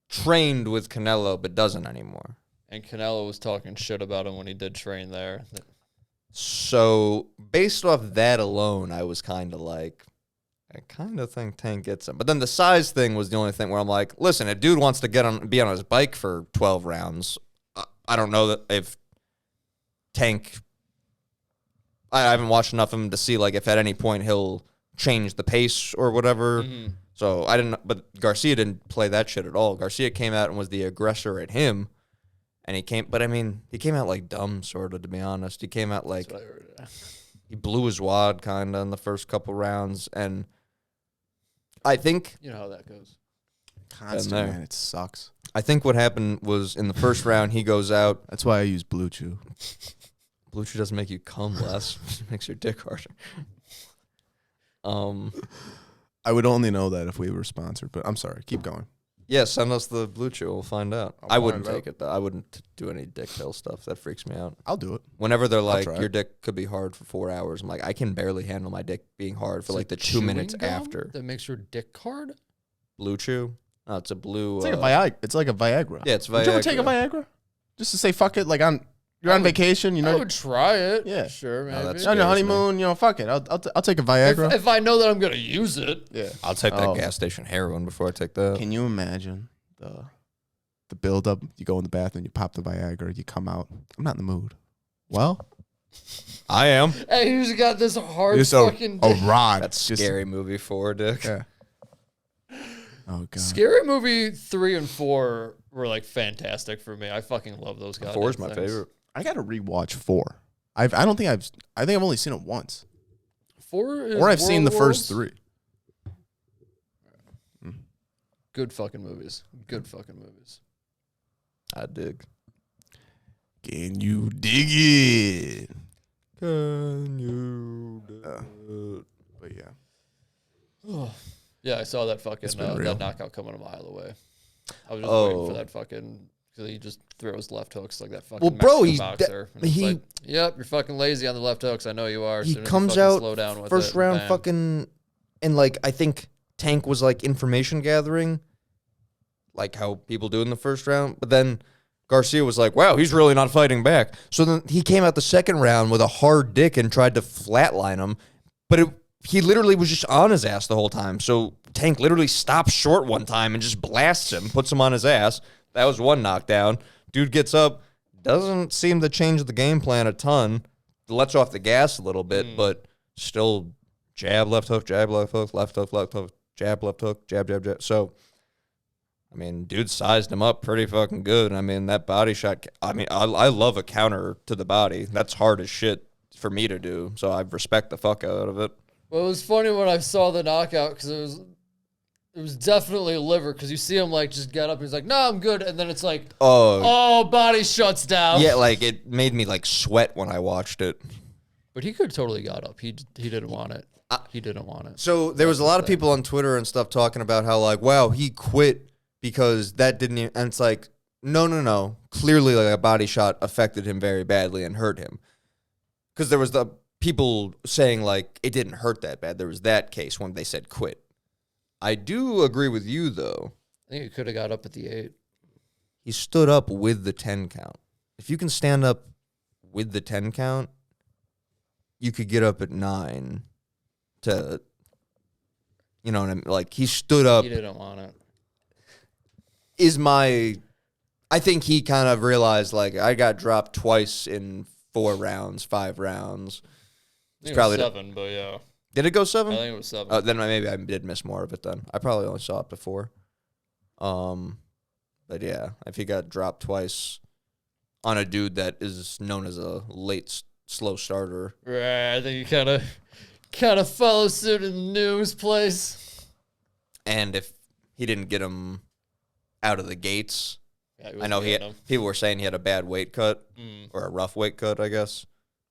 [SPEAKER 3] trained with Canelo but doesn't anymore.
[SPEAKER 2] And Canelo was talking shit about him when he did train there.
[SPEAKER 3] So based off that alone, I was kind of like, I kind of think Tank gets him. But then the size thing was the only thing where I'm like, listen, a dude wants to be on his bike for 12 rounds. I don't know that if Tank, I haven't watched enough of him to see like if at any point he'll change the pace or whatever.
[SPEAKER 2] Mm-hmm.
[SPEAKER 3] So I didn't, but Garcia didn't play that shit at all. Garcia came out and was the aggressor at him. And he came out like dumb, sort of, to be honest. He came out like,
[SPEAKER 2] That's what I heard.
[SPEAKER 3] he blew his wad kind of in the first couple rounds. And I think,
[SPEAKER 2] You know how that goes.
[SPEAKER 1] Constant, man. It sucks.
[SPEAKER 3] I think what happened was in the first round, he goes out.
[SPEAKER 1] That's why I use Blue Chew.
[SPEAKER 3] Blue Chew doesn't make you cum less. It makes your dick harder.
[SPEAKER 1] I would only know that if we were sponsored, but I'm sorry. Keep going.
[SPEAKER 3] Yeah, send us the Blue Chew. We'll find out.
[SPEAKER 1] I'll
[SPEAKER 3] I wouldn't
[SPEAKER 1] find
[SPEAKER 3] take it, though. I wouldn't do any dick pill stuff. That freaks me out.
[SPEAKER 1] I'll do it.
[SPEAKER 3] Whenever they're like,
[SPEAKER 1] try
[SPEAKER 3] your
[SPEAKER 1] it.
[SPEAKER 3] dick could be hard for 4 hours, I'm like, I can barely handle my dick being hard for like the 2 minutes
[SPEAKER 2] Chewing gum
[SPEAKER 3] after.
[SPEAKER 2] that makes your dick hard.
[SPEAKER 3] Blue Chew? No, it's a blue.
[SPEAKER 1] It's like a Viagra. It's like a Viagra.
[SPEAKER 3] Yeah, it's Viagra.
[SPEAKER 1] Would you ever take a Viagra? Just to say fuck it, like you're on vacation,
[SPEAKER 2] I would try it.
[SPEAKER 1] Yeah.
[SPEAKER 2] Sure, maybe.
[SPEAKER 3] that's
[SPEAKER 1] on your
[SPEAKER 3] scares
[SPEAKER 1] honeymoon, fuck it. I'll take a Viagra.
[SPEAKER 2] If I know that I'm gonna use it.
[SPEAKER 1] Yeah.
[SPEAKER 3] I'll take that
[SPEAKER 1] Oh.
[SPEAKER 3] gas station heroin before I take that.
[SPEAKER 1] Can you imagine the build up? You go in the bathroom, you pop the Viagra, you come out. I'm not in the mood. Well,
[SPEAKER 3] I am.
[SPEAKER 2] Hey, he's got this hard
[SPEAKER 1] it's
[SPEAKER 2] fucking
[SPEAKER 1] a
[SPEAKER 2] dick.
[SPEAKER 1] rod.
[SPEAKER 3] That's
[SPEAKER 1] Just-
[SPEAKER 3] scary movie 4, Dick.
[SPEAKER 1] Yeah. Oh god.
[SPEAKER 2] Scary Movie 3 and 4 were like fantastic for me. I fucking love those guys.
[SPEAKER 3] 4 is my favorite.
[SPEAKER 1] I gotta rewatch 4. I think I've only seen it once.
[SPEAKER 2] 4 is
[SPEAKER 1] Or I've seen the
[SPEAKER 2] World
[SPEAKER 1] first
[SPEAKER 2] Wars.
[SPEAKER 1] 3.
[SPEAKER 2] Good fucking movies. Good fucking movies.
[SPEAKER 3] I dig.
[SPEAKER 1] Can you dig it?
[SPEAKER 3] Can you dig it?
[SPEAKER 1] But yeah.
[SPEAKER 2] Yeah, I saw that fucking
[SPEAKER 1] It's been real.
[SPEAKER 2] that knockout coming a mile away. I was just waiting for
[SPEAKER 3] Oh.
[SPEAKER 2] that fucking because he just throws left hooks like that fucking.
[SPEAKER 3] Well, bro,
[SPEAKER 2] Mexican
[SPEAKER 3] he's
[SPEAKER 2] boxer. And it's
[SPEAKER 3] he-
[SPEAKER 2] like, yep, you're fucking lazy on the left hooks. I know you are. As
[SPEAKER 3] He
[SPEAKER 2] soon as you
[SPEAKER 3] comes
[SPEAKER 2] fucking
[SPEAKER 3] out
[SPEAKER 2] slow down with
[SPEAKER 3] first
[SPEAKER 2] it,
[SPEAKER 3] round
[SPEAKER 2] bam.
[SPEAKER 3] fucking, and like I think Tank was like information gathering, like how people do in the first round. But then Garcia was like, wow, he's really not fighting back. So then he came out the second round with a hard dick and tried to flatline him. But he literally was just on his ass the whole time. So Tank literally stops short one time and just blasts him, puts him on his ass. That was one knockdown. Dude gets up, doesn't seem to change the game plan a ton. Lets off the gas a little bit, but still jab, left hook, left hook, jab, left hook, jab, jab, jab. So, I mean, dude sized him up pretty fucking good. I mean, that body shot, I mean, I love a counter to the body. That's hard as shit for me to do. So I respect the fuck out of it.
[SPEAKER 2] Well, it was funny when I saw the knockout because it was definitely liver because you see him like just get up. He's like, "No, I'm good," and then it's like, "Oh, body shuts down."
[SPEAKER 3] Yeah, like it made me like sweat when I watched it.
[SPEAKER 2] But he could have totally got up. He didn't want it. He didn't want it.
[SPEAKER 3] So there was a lot of people on Twitter and stuff talking about how like, wow, he quit because that didn't even, and it's like, no. Clearly like a body shot affected him very badly and hurt him. Because there was the people saying like it didn't hurt that bad. There was that case when they said quit. I do agree with you though.
[SPEAKER 2] I think he could have got up at the 8.
[SPEAKER 3] He stood up with the 10 count. If you can stand up with the 10 count, you could get up at 9 to, you know what I mean? Like, he stood up.
[SPEAKER 2] He didn't want it.
[SPEAKER 3] I think he kind of realized, like, I got dropped twice in 4 rounds, 5 rounds.
[SPEAKER 2] I think
[SPEAKER 3] probably
[SPEAKER 2] it was 7, but yeah.
[SPEAKER 3] Did it go 7?
[SPEAKER 2] I think it was 7.
[SPEAKER 3] Then maybe I did miss more of it then. I probably only saw it before. But But yeah, if he got dropped twice on a dude that is known as a late slow starter.
[SPEAKER 2] Right, I think you kind of follow suit in the news place.
[SPEAKER 3] And if he didn't get him out of the gates,
[SPEAKER 2] Yeah,
[SPEAKER 3] I know people were saying he had a bad weight cut or a rough weight cut, I guess.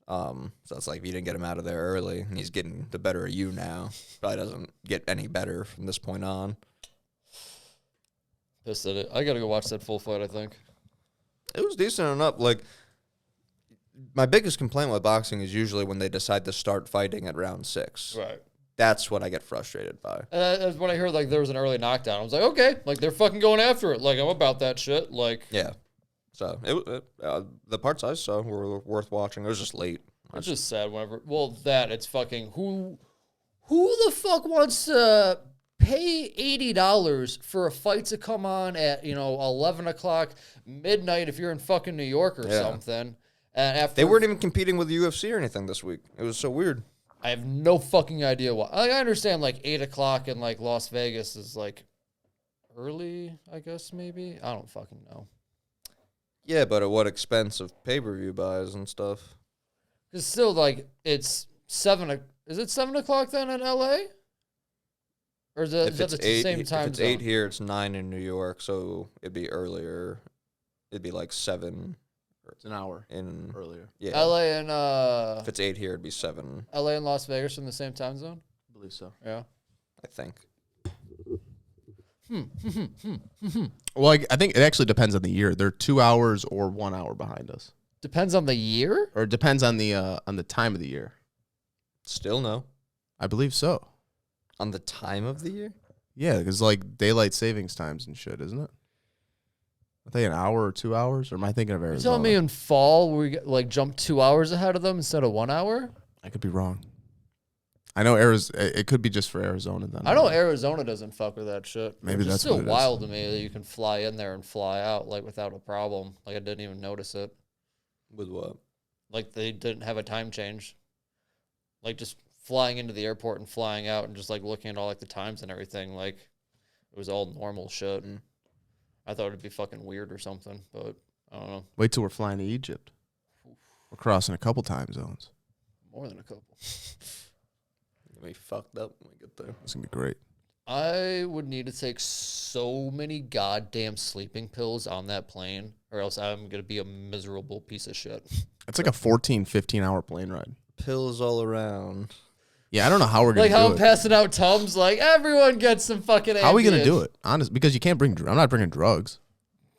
[SPEAKER 3] So it's like if you didn't get him out of there early, and he's getting the better of you now, probably doesn't get any better from this point on.
[SPEAKER 2] Pissed at it. I gotta go watch that full fight, I think.
[SPEAKER 3] It was decent enough. Like, my biggest complaint with boxing is usually when they decide to start fighting at round 6.
[SPEAKER 2] Right.
[SPEAKER 3] That's what I get frustrated by.
[SPEAKER 2] That's when I heard like there was an early knockdown. I was like, okay, like they're fucking going after it. Like I'm about that shit. Like
[SPEAKER 3] Yeah. So the parts I saw were worth watching. It was just late.
[SPEAKER 2] it's just sad whenever. Well, it's fucking who the fuck wants to pay $80 for a fight to come on at 11 o'clock midnight if you're in fucking New York or something. And after
[SPEAKER 3] They weren't even competing with the UFC or anything this week. It was so weird.
[SPEAKER 2] I have no fucking idea why. Like, I understand like 8 o'clock in like Las Vegas is like early, I guess maybe. I don't fucking know.
[SPEAKER 3] Yeah, but at what expense of pay-per-view buys and stuff?
[SPEAKER 2] Because still like it's 7. Is it 7 o'clock then in LA? Or is that the same time
[SPEAKER 3] If it's
[SPEAKER 2] zone?
[SPEAKER 3] 8 here, it's 9 in New York, so it'd be earlier. It'd be like 7.
[SPEAKER 1] It's an hour
[SPEAKER 3] in
[SPEAKER 1] earlier.
[SPEAKER 3] Yeah.
[SPEAKER 2] LA and
[SPEAKER 3] If it's 8 here, it'd be 7.
[SPEAKER 2] LA and Las Vegas in the same time zone?
[SPEAKER 1] I believe so.
[SPEAKER 2] Yeah.
[SPEAKER 3] I think.
[SPEAKER 1] Well, I think it actually depends on the year. They're 2 hours or 1 hour behind us,
[SPEAKER 2] Depends on the year?
[SPEAKER 1] or it depends on the time of the year.
[SPEAKER 3] Still no.
[SPEAKER 1] I believe so.
[SPEAKER 3] On the time of the year?
[SPEAKER 1] Yeah, because like daylight savings times and shit, isn't it? I think an hour or 2 hours, or am I thinking of
[SPEAKER 2] You're
[SPEAKER 1] Arizona?
[SPEAKER 2] telling me in fall we like jump 2 hours ahead of them instead of 1 hour?
[SPEAKER 1] I could be wrong. I know Arizona. It could be just for Arizona then.
[SPEAKER 2] I know Arizona doesn't fuck with that shit.
[SPEAKER 1] Maybe
[SPEAKER 2] It's
[SPEAKER 1] that's
[SPEAKER 2] still
[SPEAKER 1] what it is.
[SPEAKER 2] wild to me that you can fly in there and fly out like without a problem. Like I didn't even notice it.
[SPEAKER 3] With what?
[SPEAKER 2] Like they didn't have a time change. Like just flying into the airport and flying out and just like looking at all like the times and everything. Like it was all normal shit. And I thought it'd be fucking weird or something, but I don't know.
[SPEAKER 1] Wait till we're flying to Egypt. We're crossing a couple time zones.
[SPEAKER 2] More than a couple.
[SPEAKER 3] We fucked up when we get there.
[SPEAKER 1] It's gonna be great.
[SPEAKER 2] I would need to take so many goddamn sleeping pills on that plane, or else I'm going to be a miserable piece of shit.
[SPEAKER 1] It's like a 14, 15-hour plane ride.
[SPEAKER 3] Pills all around.
[SPEAKER 1] Yeah, I don't know how we're gonna
[SPEAKER 2] Like how I'm
[SPEAKER 1] do it.
[SPEAKER 2] passing out Tums, like everyone gets some fucking
[SPEAKER 1] How are we gonna
[SPEAKER 2] Ambien.
[SPEAKER 1] do it? Honest, because you can't bring. I'm not bringing drugs.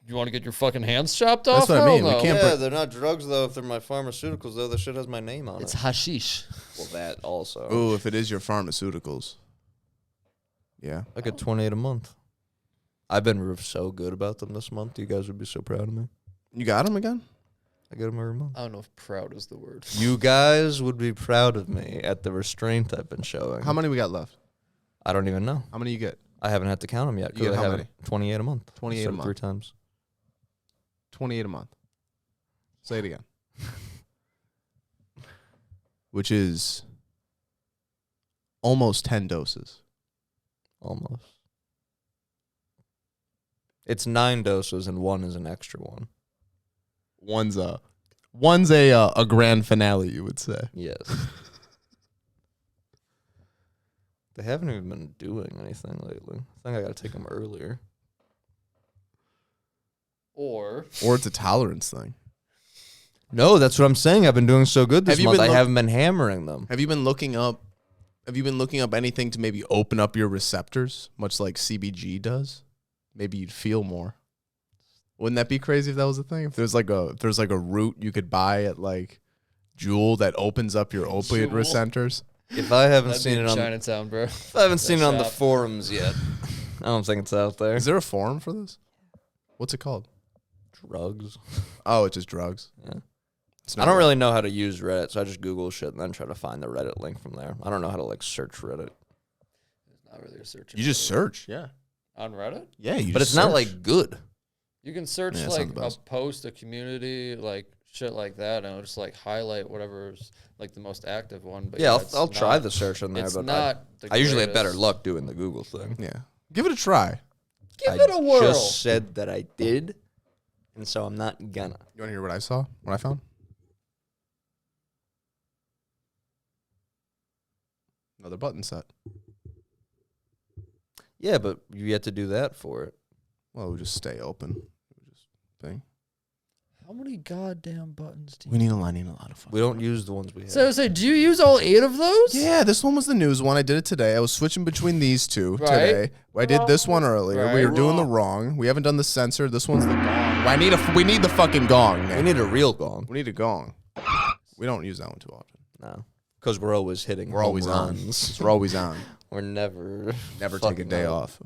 [SPEAKER 2] You want to get your fucking hands chopped off?
[SPEAKER 1] That's what I
[SPEAKER 2] Hell
[SPEAKER 1] mean. We
[SPEAKER 2] no.
[SPEAKER 1] can't
[SPEAKER 3] Yeah, they're not drugs, though. If they're my pharmaceuticals, though, the shit has my name on
[SPEAKER 2] It's
[SPEAKER 3] it.
[SPEAKER 2] hashish.
[SPEAKER 3] Well, that also.
[SPEAKER 1] Oh, if it is your pharmaceuticals. Yeah.
[SPEAKER 3] I get 28 a month. I've been so good about them this month. You guys would be so proud of me.
[SPEAKER 1] You got them again?
[SPEAKER 3] I get them every month.
[SPEAKER 2] I don't know if proud is the word.
[SPEAKER 3] You guys would be proud of me at the restraint I've been showing.
[SPEAKER 1] How many we got left?
[SPEAKER 3] I don't even know.
[SPEAKER 1] How many you get?
[SPEAKER 3] I haven't had to count them yet.
[SPEAKER 1] You get
[SPEAKER 3] I
[SPEAKER 1] how
[SPEAKER 3] have
[SPEAKER 1] many?
[SPEAKER 3] 28 a month.
[SPEAKER 1] 28 a
[SPEAKER 3] Said it
[SPEAKER 1] month.
[SPEAKER 3] 3 times.
[SPEAKER 1] 28 a month. Say it again. Which is almost 10 doses.
[SPEAKER 3] Almost. It's 9 doses and 1 is an extra one.
[SPEAKER 1] One's a grand finale, you would say.
[SPEAKER 3] Yes. They haven't even been doing anything lately. I think I gotta take them earlier.
[SPEAKER 2] Or
[SPEAKER 1] Or it's a tolerance thing.
[SPEAKER 3] No, that's what I'm saying. I've been doing so good this
[SPEAKER 1] Have you
[SPEAKER 3] month.
[SPEAKER 1] been
[SPEAKER 3] I haven't been hammering them.
[SPEAKER 1] Have you been looking up anything to maybe open up your receptors, much like CBG does? Maybe you'd feel more. Wouldn't that be crazy if that was a thing? If there's like a root you could buy at like Jewel that opens up your opiate
[SPEAKER 2] Jewel.
[SPEAKER 1] receptors.
[SPEAKER 3] If I haven't
[SPEAKER 2] that'd
[SPEAKER 3] seen
[SPEAKER 2] be
[SPEAKER 3] it on,
[SPEAKER 2] Chinatown, bro.
[SPEAKER 3] if I haven't seen it on the
[SPEAKER 2] shop.
[SPEAKER 3] forums yet, I don't think it's out there.
[SPEAKER 1] Is there a forum for this? What's it called?
[SPEAKER 3] Drugs?
[SPEAKER 1] Oh, it's just drugs.
[SPEAKER 3] Yeah.
[SPEAKER 1] It's
[SPEAKER 3] I
[SPEAKER 1] not
[SPEAKER 3] don't
[SPEAKER 1] real.
[SPEAKER 3] really know how to use Reddit, so I just Google shit and then try to find the Reddit link from there. I don't know how to like search Reddit,
[SPEAKER 2] It's not really a search.
[SPEAKER 1] You just search, yeah.
[SPEAKER 2] on Reddit.
[SPEAKER 1] Yeah, you
[SPEAKER 3] but
[SPEAKER 1] just
[SPEAKER 3] it's not
[SPEAKER 1] search.
[SPEAKER 3] like good.
[SPEAKER 2] You can search
[SPEAKER 1] Yeah, it's not
[SPEAKER 2] like
[SPEAKER 1] the
[SPEAKER 2] a
[SPEAKER 1] best.
[SPEAKER 2] post, a community, like shit like that, and it'll just like highlight whatever's like the most active one. But
[SPEAKER 3] Yeah,
[SPEAKER 2] it's
[SPEAKER 3] I'll try
[SPEAKER 2] not-
[SPEAKER 3] the search in there,
[SPEAKER 2] It's
[SPEAKER 3] but
[SPEAKER 2] not.
[SPEAKER 3] I usually have better
[SPEAKER 2] greatest.
[SPEAKER 3] luck doing the Google thing.
[SPEAKER 1] Yeah. Give it a try.
[SPEAKER 2] Give it a whirl.
[SPEAKER 3] I just said that I did, and so I'm not gonna.
[SPEAKER 1] You want to hear what I saw? What I found? Another button set.
[SPEAKER 3] Yeah, but you had to do that for it.
[SPEAKER 1] Well, it would just stay open. It would just thing.
[SPEAKER 2] How many goddamn buttons do you
[SPEAKER 1] We need a lot of fun.
[SPEAKER 3] We don't use the ones we have.
[SPEAKER 2] So, do you use all 8 of those?
[SPEAKER 1] Yeah, this one was the news one. I did it today. I was switching between these two
[SPEAKER 2] Right.
[SPEAKER 1] today. I did this one earlier. We
[SPEAKER 2] Right.
[SPEAKER 1] were doing the wrong. We haven't done the sensor. This one's the gong. We need the fucking gong,
[SPEAKER 3] we
[SPEAKER 1] man.
[SPEAKER 3] need a real gong.
[SPEAKER 1] We need a gong. We don't use that one too often.
[SPEAKER 3] No, because we're always hitting.
[SPEAKER 1] We're always
[SPEAKER 3] home
[SPEAKER 1] on.
[SPEAKER 3] runs.
[SPEAKER 1] We're always on.
[SPEAKER 3] We're never
[SPEAKER 1] Never take a
[SPEAKER 3] fucking
[SPEAKER 1] day
[SPEAKER 3] out.
[SPEAKER 1] off.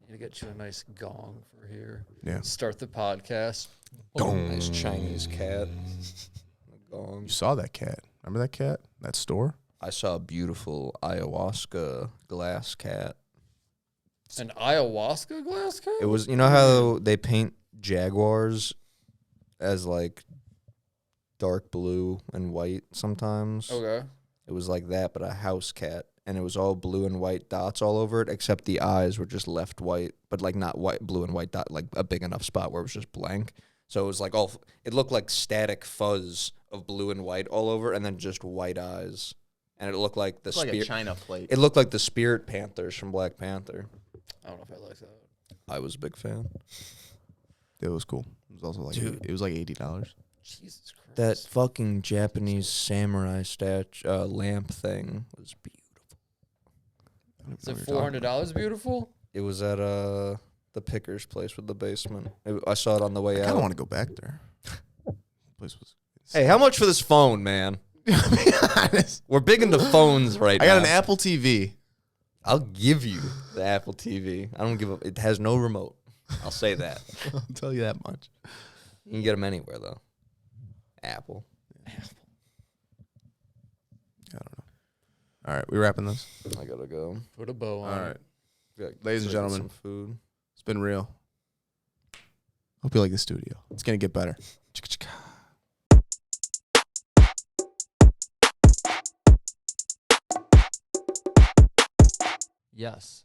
[SPEAKER 2] Need to get you a nice gong for here.
[SPEAKER 1] Yeah.
[SPEAKER 2] Start the podcast.
[SPEAKER 3] Nice Chinese cat. A gong.
[SPEAKER 1] You saw that cat. Remember that cat? That store?
[SPEAKER 3] I saw a beautiful ayahuasca glass cat.
[SPEAKER 2] An ayahuasca glass cat?
[SPEAKER 3] It was, you know how they paint jaguars as like dark blue and white sometimes?
[SPEAKER 2] Okay.
[SPEAKER 3] It was like that, but a house cat. And it was all blue and white dots all over it, except the eyes were just left white, but like not white, blue and white dot, like a big enough spot where it was just blank. So it was like it looked like static fuzz of blue and white all over, and then just white eyes. And it looked like the spirit.
[SPEAKER 1] China plate.
[SPEAKER 3] It looked like the Spirit Panthers from Black Panther.
[SPEAKER 2] I don't know if I like that.
[SPEAKER 3] I was a big fan.
[SPEAKER 1] It was cool. It was also like
[SPEAKER 3] Dude.
[SPEAKER 1] it was like $80.
[SPEAKER 2] Jesus Christ.
[SPEAKER 3] That fucking Japanese samurai lamp thing was beautiful.
[SPEAKER 2] Is it $400 beautiful?
[SPEAKER 3] It was at the Picker's place with the basement. I saw it on the way
[SPEAKER 1] I
[SPEAKER 3] out.
[SPEAKER 1] kind of want to go back there. Place was.
[SPEAKER 3] Hey, how much for this phone, man?
[SPEAKER 1] To be honest,
[SPEAKER 3] We're big into phones right
[SPEAKER 1] I
[SPEAKER 3] now.
[SPEAKER 1] got an Apple TV.
[SPEAKER 3] I'll give you the Apple TV. I don't give a. It has no remote. I'll say that.
[SPEAKER 1] I'll tell you that much.
[SPEAKER 3] You can get them anywhere though. Apple.
[SPEAKER 1] I don't know. All right, we wrapping this.
[SPEAKER 3] I gotta go.
[SPEAKER 2] Put a bow on
[SPEAKER 1] All
[SPEAKER 2] it.
[SPEAKER 1] right,
[SPEAKER 3] Gotta
[SPEAKER 1] ladies and
[SPEAKER 3] get
[SPEAKER 1] gentlemen,
[SPEAKER 3] some food.
[SPEAKER 1] it's been real. Hope you like the studio. It's gonna get better. Chicka-chicka.
[SPEAKER 2] Yes.